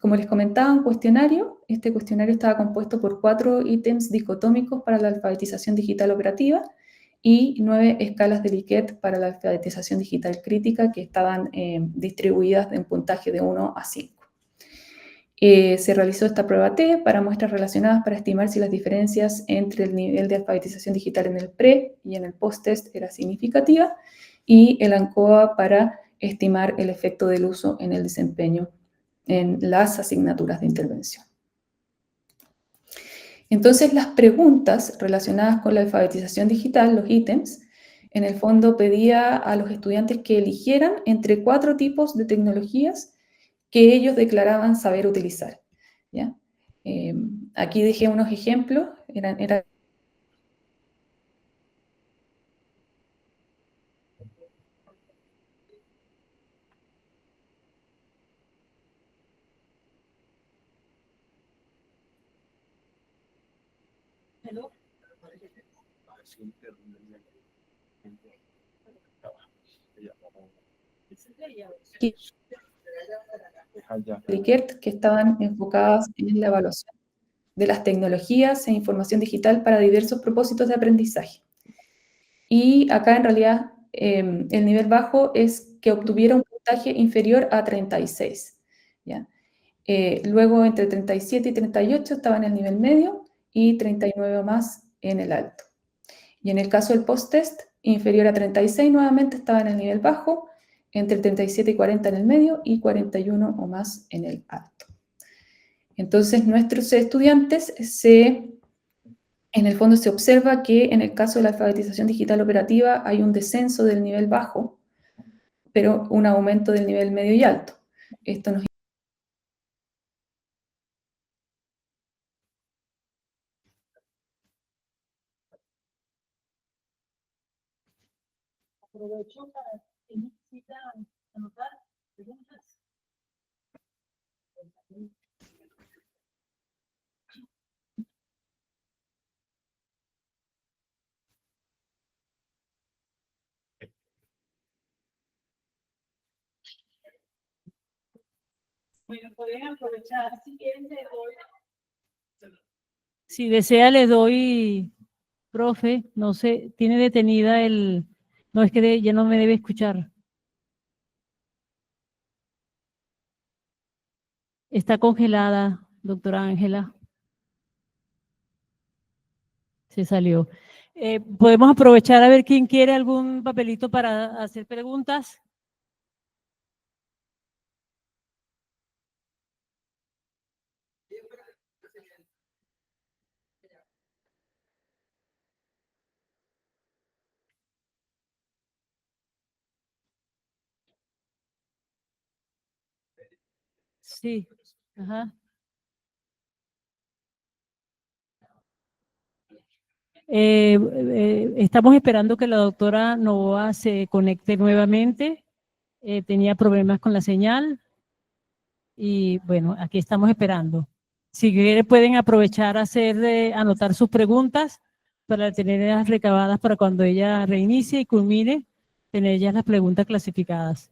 Como les comentaba, un cuestionario. Este cuestionario estaba compuesto por 4 ítems dicotómicos para la alfabetización digital operativa y 9 escalas de Likert para la alfabetización digital crítica que estaban distribuidas en puntaje de 1 a 5. Se realizó esta prueba T para muestras relacionadas para estimar si las diferencias entre el nivel de alfabetización digital en el pre y en el post-test era significativa, y el ANCOA para estimar el efecto del uso en el desempeño en las asignaturas de intervención. Entonces, las preguntas relacionadas con la alfabetización digital, los ítems, en el fondo pedía a los estudiantes que eligieran entre 4 tipos de tecnologías que ellos declaraban saber utilizar, ¿ya? Aquí dejé unos ejemplos, eran Likert, que estaban enfocadas en la evaluación de las tecnologías e información digital para diversos propósitos de aprendizaje. Y acá en realidad el nivel bajo es que obtuviera un puntaje inferior a 36, ¿ya? Luego entre 37 y 38 estaba en el nivel medio y 39 o más en el alto. Y en el caso del post-test, inferior a 36 nuevamente estaba en el nivel bajo, entre 37 y 40 en el medio y 41 o más en el alto. Entonces nuestros estudiantes en el fondo se observa que en el caso de la alfabetización digital operativa hay un descenso del nivel bajo, pero un aumento del nivel medio y alto. Esto nos Aprovecho para que necesita anotar preguntas. Bueno, pueden aprovechar, si quieren, le doy. Si desea, le doy, profe, no sé, tiene detenida el, no es que ya no me debe escuchar. Está congelada, doctora Ángela. Se salió. Podemos aprovechar a ver quién quiere algún papelito para hacer preguntas. Sí, ajá. Estamos esperando que la doctora Novoa se conecte nuevamente. Tenía problemas con la señal. Y bueno, aquí estamos esperando. Si quieren pueden aprovechar a anotar sus preguntas para tenerlas recabadas para cuando ella reinicie y culmine, tener ya las preguntas clasificadas.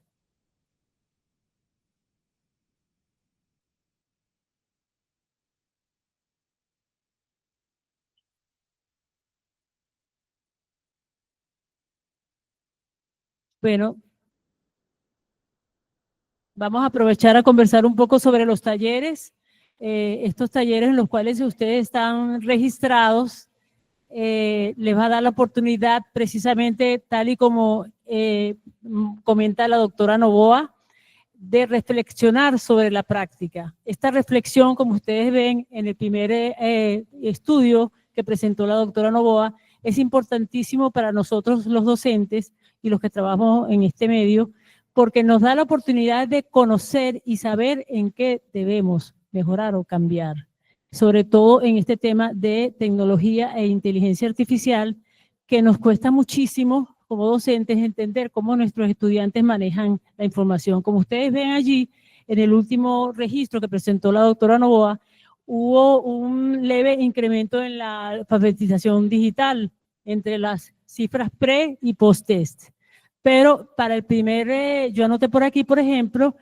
Bueno, vamos a aprovechar a conversar un poco sobre los talleres. Estos talleres en los cuales ustedes están registrados, les va a dar la oportunidad precisamente tal y como comenta la doctora Novoa, de reflexionar sobre la práctica. Esta reflexión, como ustedes ven en el primer estudio que presentó la doctora Novoa, es importantísimo para nosotros los docentes y los que trabajamos en este medio, porque nos da la oportunidad de conocer y saber en qué debemos mejorar o cambiar, sobre todo en este tema de tecnología e inteligencia artificial, que nos cuesta muchísimo como docentes entender cómo nuestros estudiantes manejan la información. Como ustedes ven allí, en el último registro que presentó la doctora Novoa, hubo un leve incremento en la alfabetización digital entre las cifras pre y post-test. Pero para el primer, yo anoté por aquí, por ejemplo,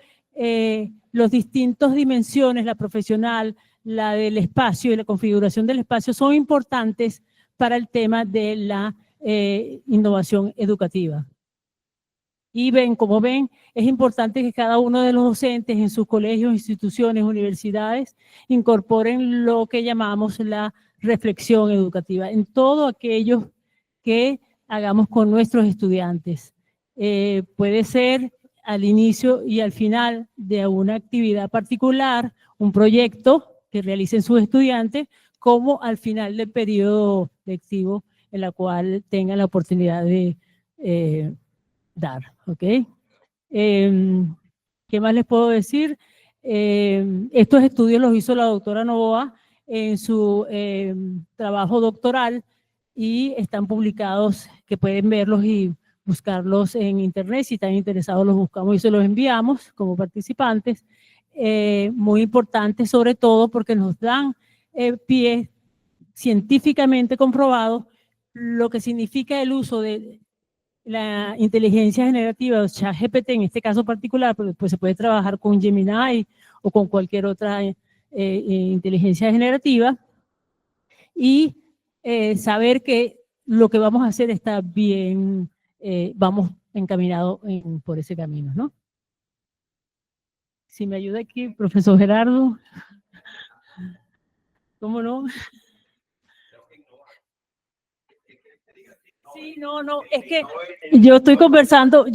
los distintos dimensiones, la profesional, la del espacio y la configuración del espacio son importantes para el tema de la innovación educativa. Y ven, como ven, es importante que cada uno de los docentes en sus colegios, instituciones, universidades, incorporen lo que llamamos la reflexión educativa en todo aquello que hagamos con nuestros estudiantes. Puede ser al inicio y al final de una actividad particular, un proyecto que realicen sus estudiantes, como al final del periodo lectivo en la cual tengan la oportunidad de dar, ¿ok? ¿Qué más les puedo decir? Estos estudios los hizo la doctora Novoa en su trabajo doctoral y están publicados, que pueden verlos y buscarlos en internet. Si están interesados los buscamos y se los enviamos como participantes. Muy importante sobre todo porque nos dan pie científicamente comprobado lo que significa el uso de la inteligencia generativa o ChatGPT en este caso particular, pues se puede trabajar con Gemini o con cualquier otra inteligencia generativa y saber que lo que vamos a hacer está bien, vamos encaminados por ese camino, ¿no? Si me ayuda aquí, profesor Gerardo. ¿Cómo no? Sí, no, es que yo estoy conversando,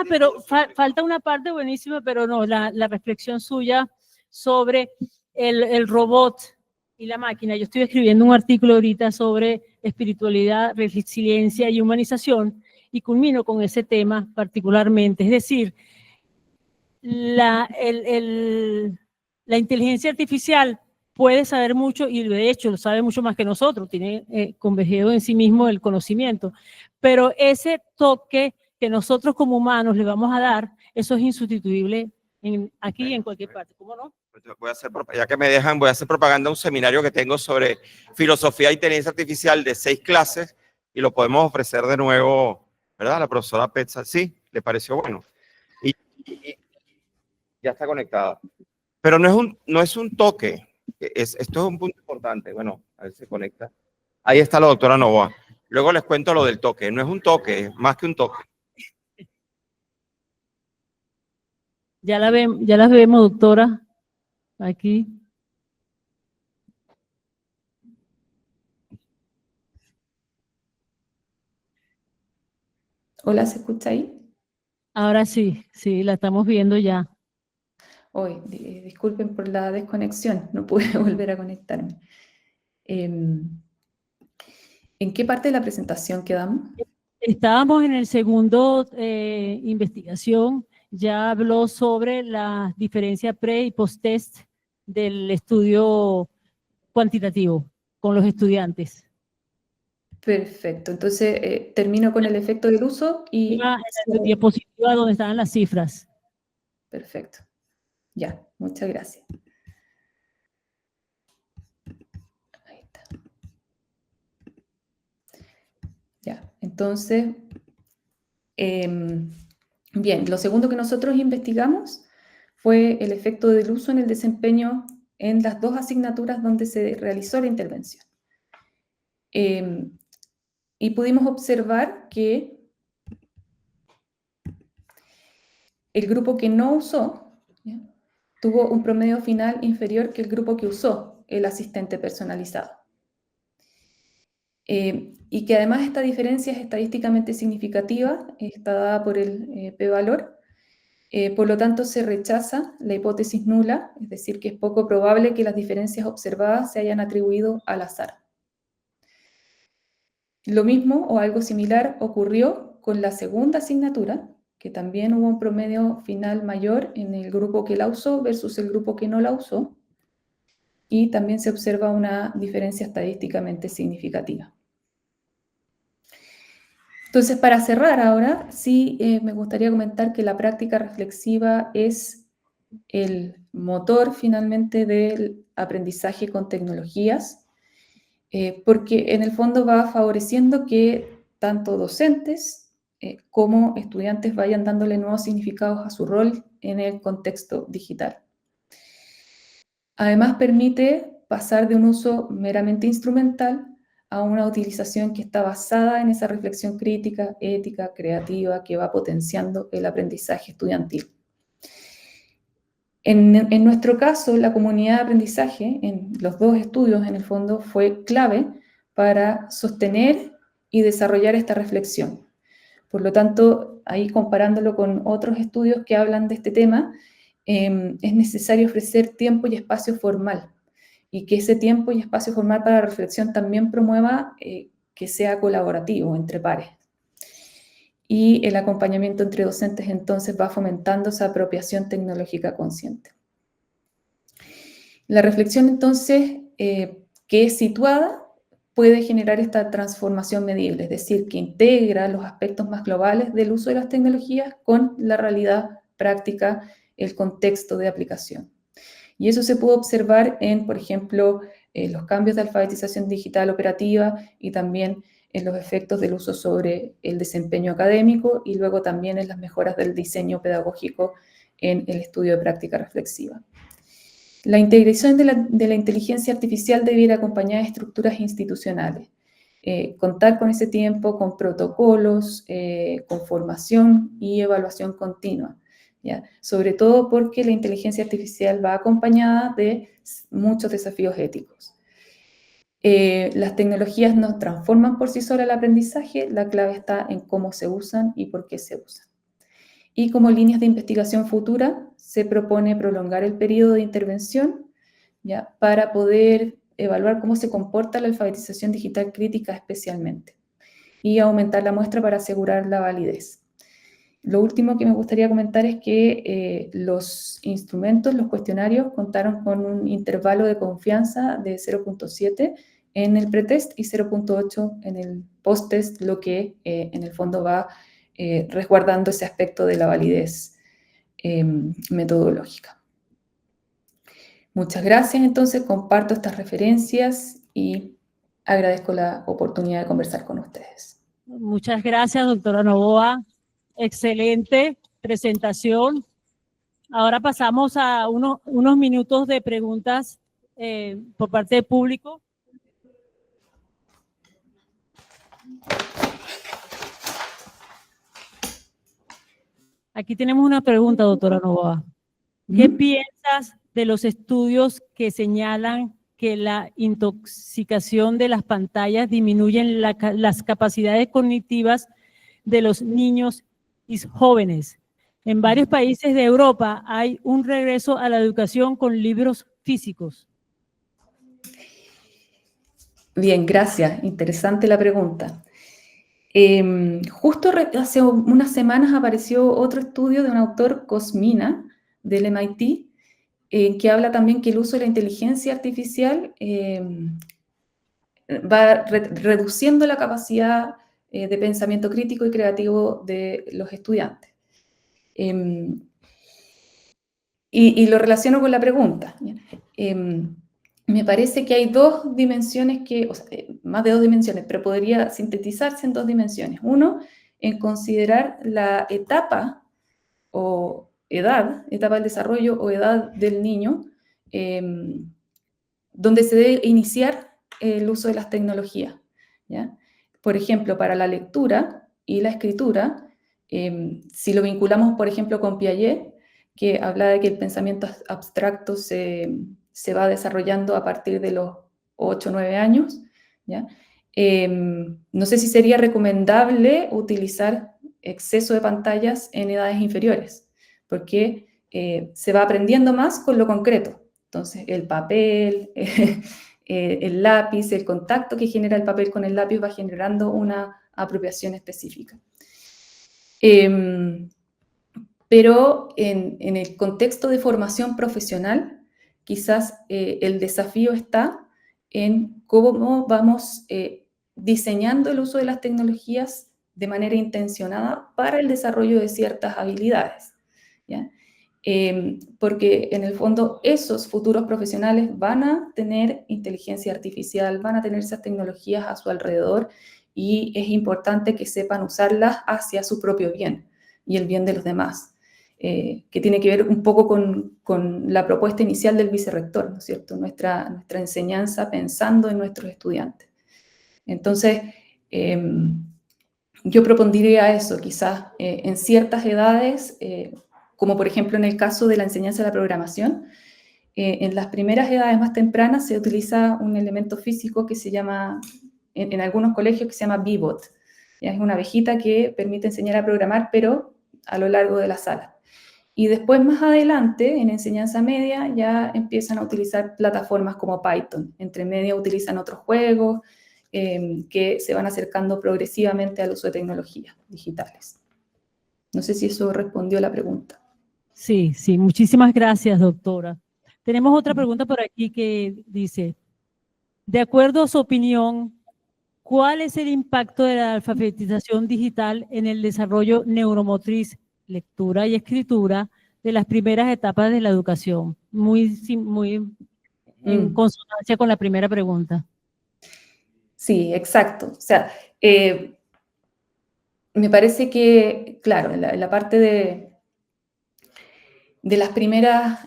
pero falta una parte buenísima, pero no, la reflexión suya sobre el robot y la máquina. Yo estoy escribiendo un artículo ahorita sobre espiritualidad, resiliencia y humanización, y culmino con ese tema particularmente, es decir, la inteligencia artificial puede saber mucho y de hecho lo sabe mucho más que nosotros, tiene convergido en sí mismo el conocimiento, pero ese toque que nosotros como humanos le vamos a dar, eso es insustituible aquí y en cualquier parte, ¿cómo no? Voy a hacer, ya que me dejan, voy a hacer propaganda de un seminario que tengo sobre filosofía e inteligencia artificial de 6 clases y lo podemos ofrecer de nuevo, ¿verdad? La profesora Petza, ¿sí? ¿Le pareció bueno? Y ya está conectada. Pero no es un toque, esto es un punto importante. Bueno, a ver si se conecta. Ahí está la doctora Novoa. Luego les cuento lo del toque. No es un toque, es más que un toque. Ya las vemos, doctora, aquí. Hola, ¿se escucha ahí? Ahora sí, la estamos viendo ya. Hoy, disculpen por la desconexión, no pude volver a conectarme. ¿En qué parte de la presentación quedamos? Estábamos en el segundo investigación, ya habló sobre la diferencia pre y post-test del estudio cuantitativo con los estudiantes. Perfecto, entonces termino con el efecto del uso y... En la diapositiva donde estaban las cifras. Perfecto, ya, muchas gracias. Ahí está. Ya, entonces, bien, lo segundo que nosotros investigamos fue el efecto del uso en el desempeño en las 2 asignaturas donde se realizó la intervención. Y pudimos observar que el grupo que no usó, ¿ya?, tuvo un promedio final inferior que el grupo que usó el asistente personalizado. Y que además esta diferencia es estadísticamente significativa, está dada por el p-valor, por lo tanto se rechaza la hipótesis nula, es decir, que es poco probable que las diferencias observadas se hayan atribuido al azar. Lo mismo o algo similar ocurrió con la segunda asignatura, que también hubo un promedio final mayor en el grupo que la usó versus el grupo que no la usó, y también se observa una diferencia estadísticamente significativa. Entonces, para cerrar ahora, sí me gustaría comentar que la práctica reflexiva es el motor finalmente del aprendizaje con tecnologías, porque en el fondo va favoreciendo que tanto docentes como estudiantes vayan dándole nuevos significados a su rol en el contexto digital. Además, permite pasar de un uso meramente instrumental a una utilización que está basada en esa reflexión crítica, ética, creativa, que va potenciando el aprendizaje estudiantil. En nuestro caso, la comunidad de aprendizaje, en los 2 estudios, en el fondo, fue clave para sostener y desarrollar esta reflexión. Por lo tanto, ahí comparándolo con otros estudios que hablan de este tema, es necesario ofrecer tiempo y espacio formal, y que ese tiempo y espacio formal para la reflexión también promueva que sea colaborativo entre pares. Y el acompañamiento entre docentes entonces va fomentando esa apropiación tecnológica consciente. La reflexión entonces que es situada puede generar esta transformación medible, es decir, que integra los aspectos más globales del uso de las tecnologías con la realidad práctica, el contexto de aplicación. Y eso se puede observar en, por ejemplo, los cambios de alfabetización digital operativa y también en los efectos del uso sobre el desempeño académico y luego también en las mejoras del diseño pedagógico en el estudio de práctica reflexiva. La integración de la inteligencia artificial debiera acompañar estructuras institucionales. Contar con ese tiempo, con protocolos, con formación y evaluación continua, ¿ya? Sobre todo porque la inteligencia artificial va acompañada de muchos desafíos éticos. Las tecnologías no transforman por sí solas el aprendizaje, la clave está en cómo se usan y por qué se usan. Y como líneas de investigación futura, se propone prolongar el periodo de intervención, ¿ya? Para poder evaluar cómo se comporta la alfabetización digital crítica especialmente, y aumentar la muestra para asegurar la validez. Lo último que me gustaría comentar es que los instrumentos, los cuestionarios, contaron con un intervalo de confianza de 0.7 en el pretest y 0.8 en el posttest, lo que en el fondo va resguardando ese aspecto de la validez metodológica. Muchas gracias, entonces comparto estas referencias y agradezco la oportunidad de conversar con ustedes. Muchas gracias, doctora Novoa. Excelente presentación. Ahora pasamos a unos minutos de preguntas por parte del público. Aquí tenemos una pregunta, doctora Novoa. ¿Qué piensas de los estudios que señalan que la intoxicación de las pantallas disminuyen las capacidades cognitivas de los niños y jóvenes? En varios países de Europa hay un regreso a la educación con libros físicos. Bien, gracias. Interesante la pregunta. Justo hace unas semanas apareció otro estudio de un autor, Cosmina, del MIT, que habla también que el uso de la inteligencia artificial va reduciendo la capacidad de pensamiento crítico y creativo de los estudiantes. Y lo relaciono con la pregunta. Me parece que hay dos dimensiones más de dos dimensiones, pero podría sintetizarse en dos dimensiones. Uno, en considerar la etapa o etapa del desarrollo o edad del niño, donde se debe iniciar el uso de las tecnologías, ¿ya? Por ejemplo, para la lectura y la escritura, si lo vinculamos, por ejemplo, con Piaget, que habla de que el pensamiento abstracto se va desarrollando a partir de los 8 o 9 años, ¿ya? No sé si sería recomendable utilizar exceso de pantallas en edades inferiores, porque se va aprendiendo más con lo concreto. Entonces, el papel, el lápiz, el contacto que genera el papel con el lápiz va generando una apropiación específica. Pero en el contexto de formación profesional, quizás el desafío está en cómo vamos diseñando el uso de las tecnologías de manera intencionada para el desarrollo de ciertas habilidades, ¿ya? Porque en el fondo esos futuros profesionales van a tener inteligencia artificial, van a tener esas tecnologías a su alrededor y es importante que sepan usarlas hacia su propio bien y el bien de los demás. Que tiene que ver un poco con la propuesta inicial del vicerrector, ¿no es cierto? Nuestra enseñanza pensando en nuestros estudiantes. Entonces, yo propondría eso, quizás en ciertas edades, como por ejemplo en el caso de la enseñanza de la programación, en las primeras edades más tempranas se utiliza un elemento físico que se llama, en algunos colegios, que se llama Bebot. Es una abejita que permite enseñar a programar, pero a lo largo de la sala. Y después, más adelante, en enseñanza media, ya empiezan a utilizar plataformas como Python. Entre media utilizan otros juegos que se van acercando progresivamente al uso de tecnologías digitales. No sé si eso respondió a la pregunta. Sí, sí, muchísimas gracias, doctora. Tenemos otra pregunta por aquí que dice, de acuerdo a su opinión, ¿cuál es el impacto de la alfabetización digital en el desarrollo neuromotriz, lectura y escritura de las primeras etapas de la educación? Muy en consonancia con la primera pregunta. Sí, exacto. O sea, me parece que, claro, en la parte de las primeras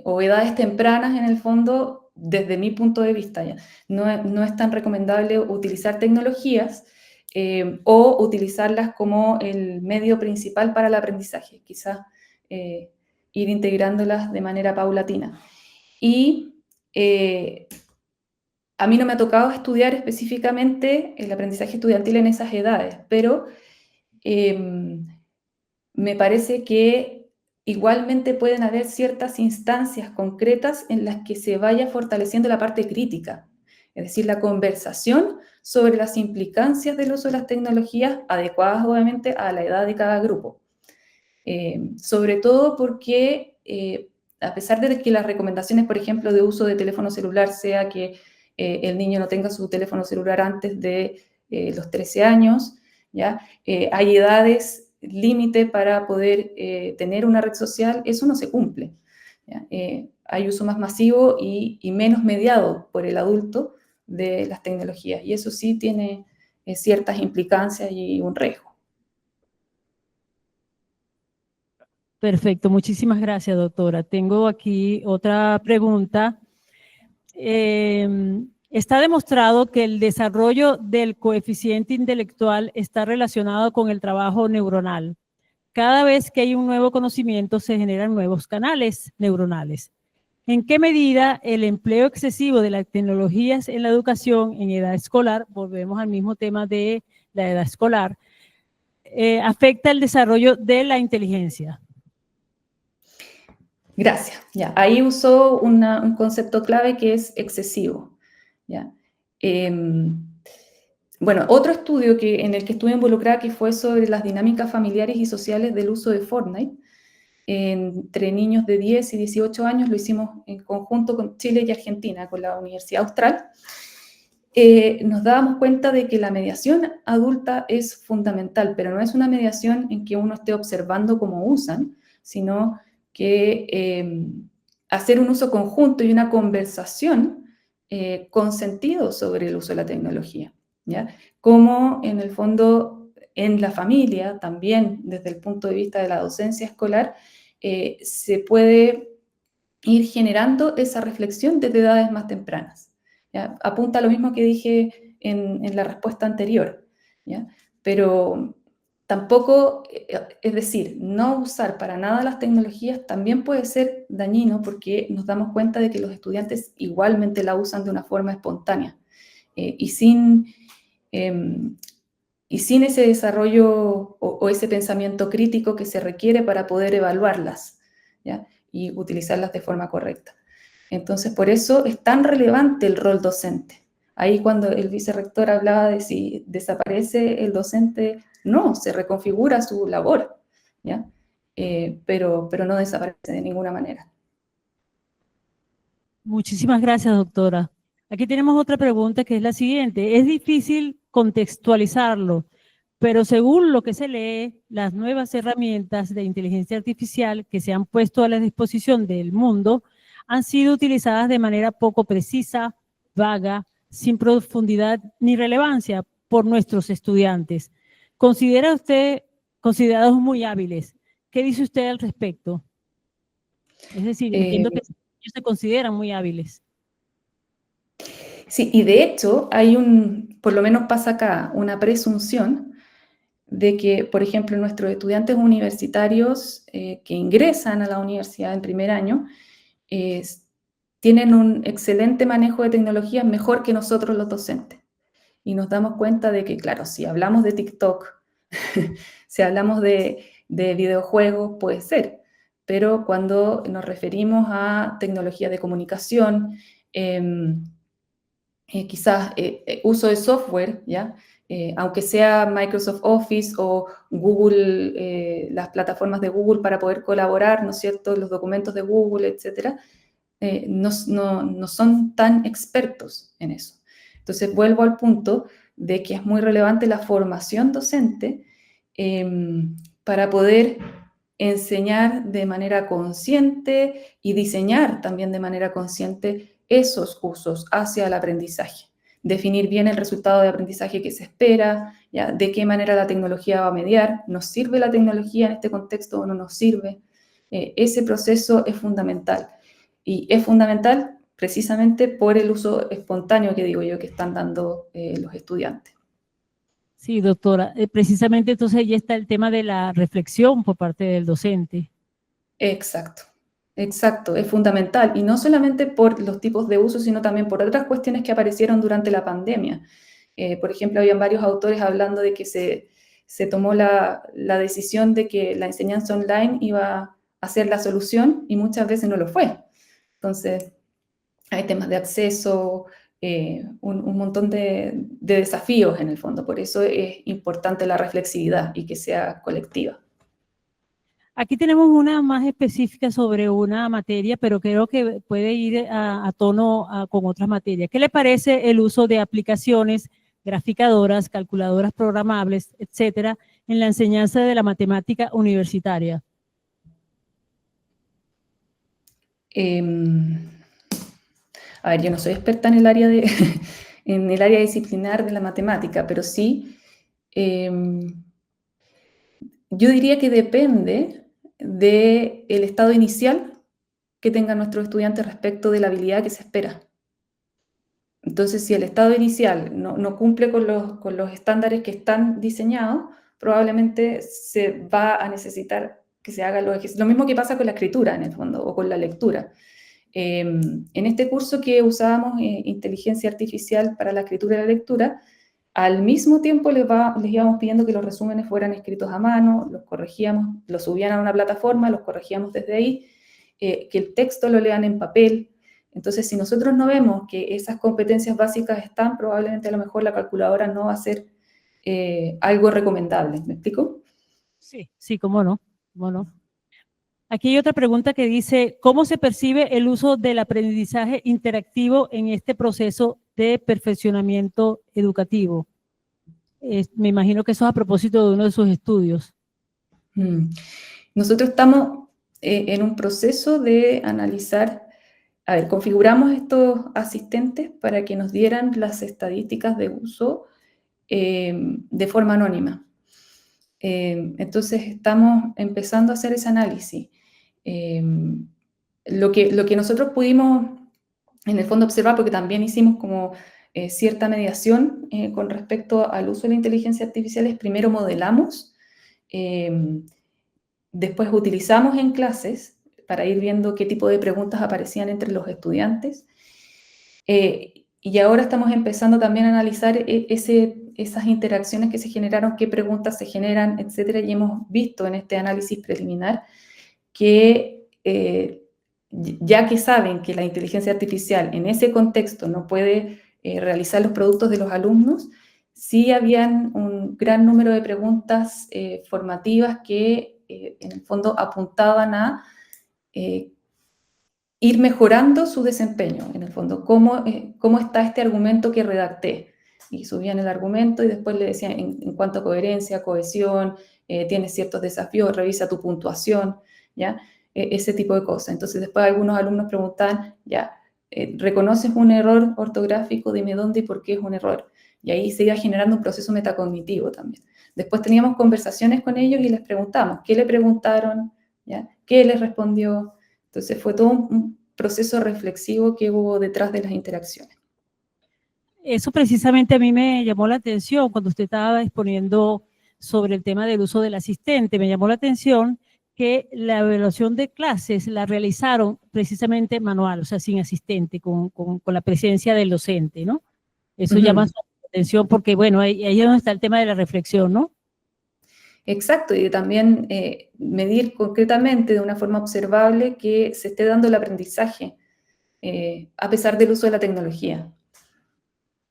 o edades tempranas, en el fondo, desde mi punto de vista, ya, no es tan recomendable utilizar tecnologías o utilizarlas como el medio principal para el aprendizaje, quizás ir integrándolas de manera paulatina. Y a mí no me ha tocado estudiar específicamente el aprendizaje estudiantil en esas edades, pero me parece que igualmente pueden haber ciertas instancias concretas en las que se vaya fortaleciendo la parte crítica, es decir, la conversación sobre las implicancias del uso de las tecnologías, adecuadas obviamente a la edad de cada grupo. Sobre todo porque, a pesar de que las recomendaciones, por ejemplo, de uso de teléfono celular sea que el niño no tenga su teléfono celular antes de los 13 años, ¿ya? Hay edades límite para poder tener una red social, eso no se cumple, ¿ya? Hay uso más masivo y menos mediado por el adulto de las tecnologías, y eso sí tiene ciertas implicancias y un riesgo. Perfecto, muchísimas gracias, doctora. Tengo aquí otra pregunta. Está demostrado que el desarrollo del coeficiente intelectual está relacionado con el trabajo neuronal. Cada vez que hay un nuevo conocimiento, se generan nuevos canales neuronales. ¿En qué medida el empleo excesivo de las tecnologías en la educación en edad escolar, volvemos al mismo tema de la edad escolar, afecta el desarrollo de la inteligencia? Gracias. Ya, ahí usó un concepto clave que es excesivo. ¿Ya? Bueno, otro estudio en el que estuve involucrada, que fue sobre las dinámicas familiares y sociales del uso de Fortnite entre niños de 10 y 18 años, lo hicimos en conjunto con Chile y Argentina, con la Universidad Austral. Nos dábamos cuenta de que la mediación adulta es fundamental, pero no es una mediación en que uno esté observando cómo usan, sino que hacer un uso conjunto y una conversación con sentido sobre el uso de la tecnología, ¿ya? Como en el fondo en la familia, también desde el punto de vista de la docencia escolar, se puede ir generando esa reflexión desde edades más tempranas, ¿ya? Apunta a lo mismo que dije en la respuesta anterior, ¿ya? Pero tampoco, es decir, no usar para nada las tecnologías también puede ser dañino porque nos damos cuenta de que los estudiantes igualmente la usan de una forma espontánea y sin ese desarrollo o ese pensamiento crítico que se requiere para poder evaluarlas, ¿ya? Y utilizarlas de forma correcta. Entonces, por eso es tan relevante el rol docente. Ahí cuando el vicerrector hablaba de si desaparece el docente, no, se reconfigura su labor, ¿ya? Pero no desaparece de ninguna manera. Muchísimas gracias, doctora. Aquí tenemos otra pregunta que es la siguiente. Es difícil contextualizarlo, pero según lo que se lee, las nuevas herramientas de inteligencia artificial que se han puesto a la disposición del mundo han sido utilizadas de manera poco precisa, vaga, sin profundidad ni relevancia por nuestros estudiantes. ¿Considera usted considerados muy hábiles? ¿Qué dice usted al respecto? Es decir, entiendo que ellos se consideran muy hábiles. Sí, y de hecho hay por lo menos pasa acá, una presunción de que, por ejemplo, nuestros estudiantes universitarios que ingresan a la universidad en primer año tienen un excelente manejo de tecnologías mejor que nosotros los docentes. Y nos damos cuenta de que, claro, si hablamos de TikTok, si hablamos de videojuegos, puede ser, pero cuando nos referimos a tecnologías de comunicación, quizás uso de software, ¿ya? Aunque sea Microsoft Office o Google, las plataformas de Google para poder colaborar, ¿no es cierto?, los documentos de Google, etcétera, no son tan expertos en eso. Entonces, vuelvo al punto de que es muy relevante la formación docente para poder enseñar de manera consciente y diseñar también de manera consciente esos usos hacia el aprendizaje. definir bien el resultado de aprendizaje que se espera, ¿ya? De qué manera la tecnología va a mediar, ¿nos sirve la tecnología en este contexto o no nos sirve? Ese proceso es fundamental. Y es fundamental precisamente por el uso espontáneo que digo yo que están dando los estudiantes. Sí, doctora. Precisamente entonces ahí está el tema de la reflexión por parte del docente. Exacto, exacto, es fundamental. Y no solamente por los tipos de uso, sino también por otras cuestiones que aparecieron durante la pandemia. Por ejemplo, habían varios autores hablando de que se tomó la decisión de que la enseñanza online iba a ser la solución y muchas veces no lo fue. Entonces, hay temas de acceso, un montón de desafíos en el fondo. Por eso es importante la reflexividad y que sea colectiva. Aquí tenemos una más específica sobre una materia, pero creo que puede ir a tono con otras materias. ¿Qué le parece el uso de aplicaciones, graficadoras, calculadoras programables, etcétera, en la enseñanza de la matemática universitaria? A ver, yo no soy experta en el área en el área disciplinar de la matemática, pero sí, yo diría que depende del estado inicial que tengan nuestros estudiantes respecto de la habilidad que se espera. Entonces, si el estado inicial no cumple con los estándares que están diseñados, probablemente se va a necesitar que se hagan los ejercicios. Lo mismo que pasa con la escritura, en el fondo, o con la lectura. En este curso que usábamos inteligencia artificial para la escritura y la lectura, al mismo tiempo les íbamos pidiendo que los resúmenes fueran escritos a mano, los corregíamos, los subían a una plataforma, los corregíamos desde ahí, que el texto lo lean en papel. Entonces, si nosotros no vemos que esas competencias básicas están, probablemente a lo mejor la calculadora no va a ser algo recomendable. ¿Me explico? Sí, cómo no, cómo no. Aquí hay otra pregunta que dice, ¿cómo se percibe el uso del aprendizaje interactivo en este proceso de perfeccionamiento educativo? Me imagino que eso es a propósito de uno de sus estudios. Nosotros estamos en un proceso de analizar, a ver, configuramos estos asistentes para que nos dieran las estadísticas de uso de forma anónima. Entonces estamos empezando a hacer ese análisis. Lo que nosotros pudimos, en el fondo, observar, porque también hicimos como cierta mediación con respecto al uso de la inteligencia artificial, es primero modelamos, después utilizamos en clases para ir viendo qué tipo de preguntas aparecían entre los estudiantes, y ahora estamos empezando también a analizar esas interacciones que se generaron, qué preguntas se generan, etcétera, y hemos visto en este análisis preliminar que ya que saben que la inteligencia artificial en ese contexto no puede realizar los productos de los alumnos, sí habían un gran número de preguntas formativas que en el fondo apuntaban a ir mejorando su desempeño, en el fondo, cómo está este argumento que redacté. Y subían el argumento y después le decían en cuanto a coherencia, cohesión, tienes ciertos desafíos, revisa tu puntuación, ¿ya? Ese tipo de cosas. Entonces después algunos alumnos preguntaban, ya, ¿reconoces un error ortográfico? Dime dónde y por qué es un error. Y ahí se iba generando un proceso metacognitivo también. Después teníamos conversaciones con ellos y les preguntamos, ¿qué le preguntaron? ¿Ya? ¿Qué les respondió? Entonces fue todo un proceso reflexivo que hubo detrás de las interacciones. Eso precisamente a mí me llamó la atención cuando usted estaba exponiendo sobre el tema del uso del asistente. Me llamó la atención que la evaluación de clases la realizaron precisamente manual, o sea, sin asistente, con la presencia del docente, ¿no? Eso llama su atención porque, bueno, ahí es donde está el tema de la reflexión, ¿no? Exacto, y también medir concretamente de una forma observable que se esté dando el aprendizaje a pesar del uso de la tecnología.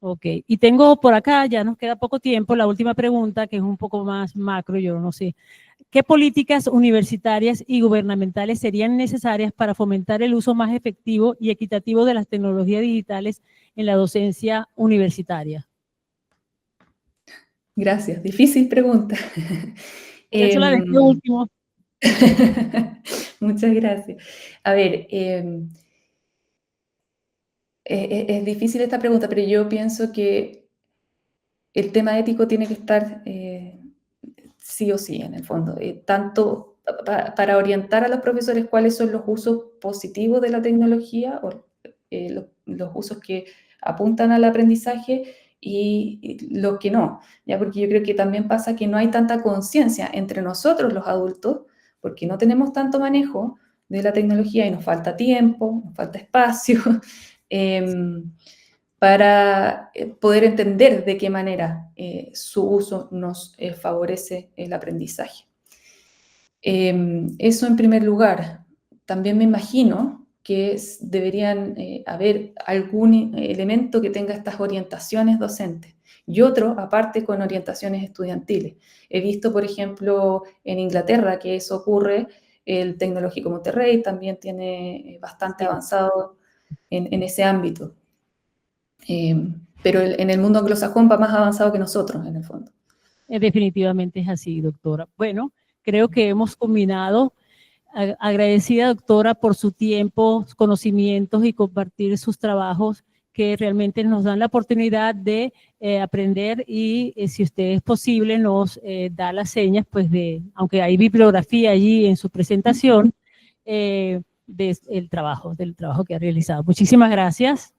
Ok, y tengo por acá, ya nos queda poco tiempo, la última pregunta, que es un poco más macro, yo no sé. ¿Qué políticas universitarias y gubernamentales serían necesarias para fomentar el uso más efectivo y equitativo de las tecnologías digitales en la docencia universitaria? Gracias, difícil pregunta. Eso la dejé último. Muchas gracias. A ver, Es difícil esta pregunta, pero yo pienso que el tema ético tiene que estar sí o sí, en el fondo, tanto para orientar a los profesores cuáles son los usos positivos de la tecnología o los usos que apuntan al aprendizaje y los que no, ¿ya? Porque yo creo que también pasa que no hay tanta conciencia entre nosotros los adultos, porque no tenemos tanto manejo de la tecnología y nos falta tiempo, nos falta espacio, para poder entender de qué manera su uso nos favorece el aprendizaje. Eso en primer lugar. También me imagino que deberían haber algún elemento que tenga estas orientaciones docentes y otro, aparte, con orientaciones estudiantiles. He visto, por ejemplo, en Inglaterra que eso ocurre. El Tecnológico Monterrey también tiene bastante avanzado en ese ámbito. Pero en el mundo anglosajón va más avanzado que nosotros, en el fondo. Definitivamente es así, doctora. Bueno, creo que hemos combinado. Agradecida, doctora, por su tiempo, conocimientos y compartir sus trabajos que realmente nos dan la oportunidad de aprender y si usted es posible nos da las señas, pues aunque hay bibliografía allí en su presentación, del trabajo que ha realizado. Muchísimas gracias.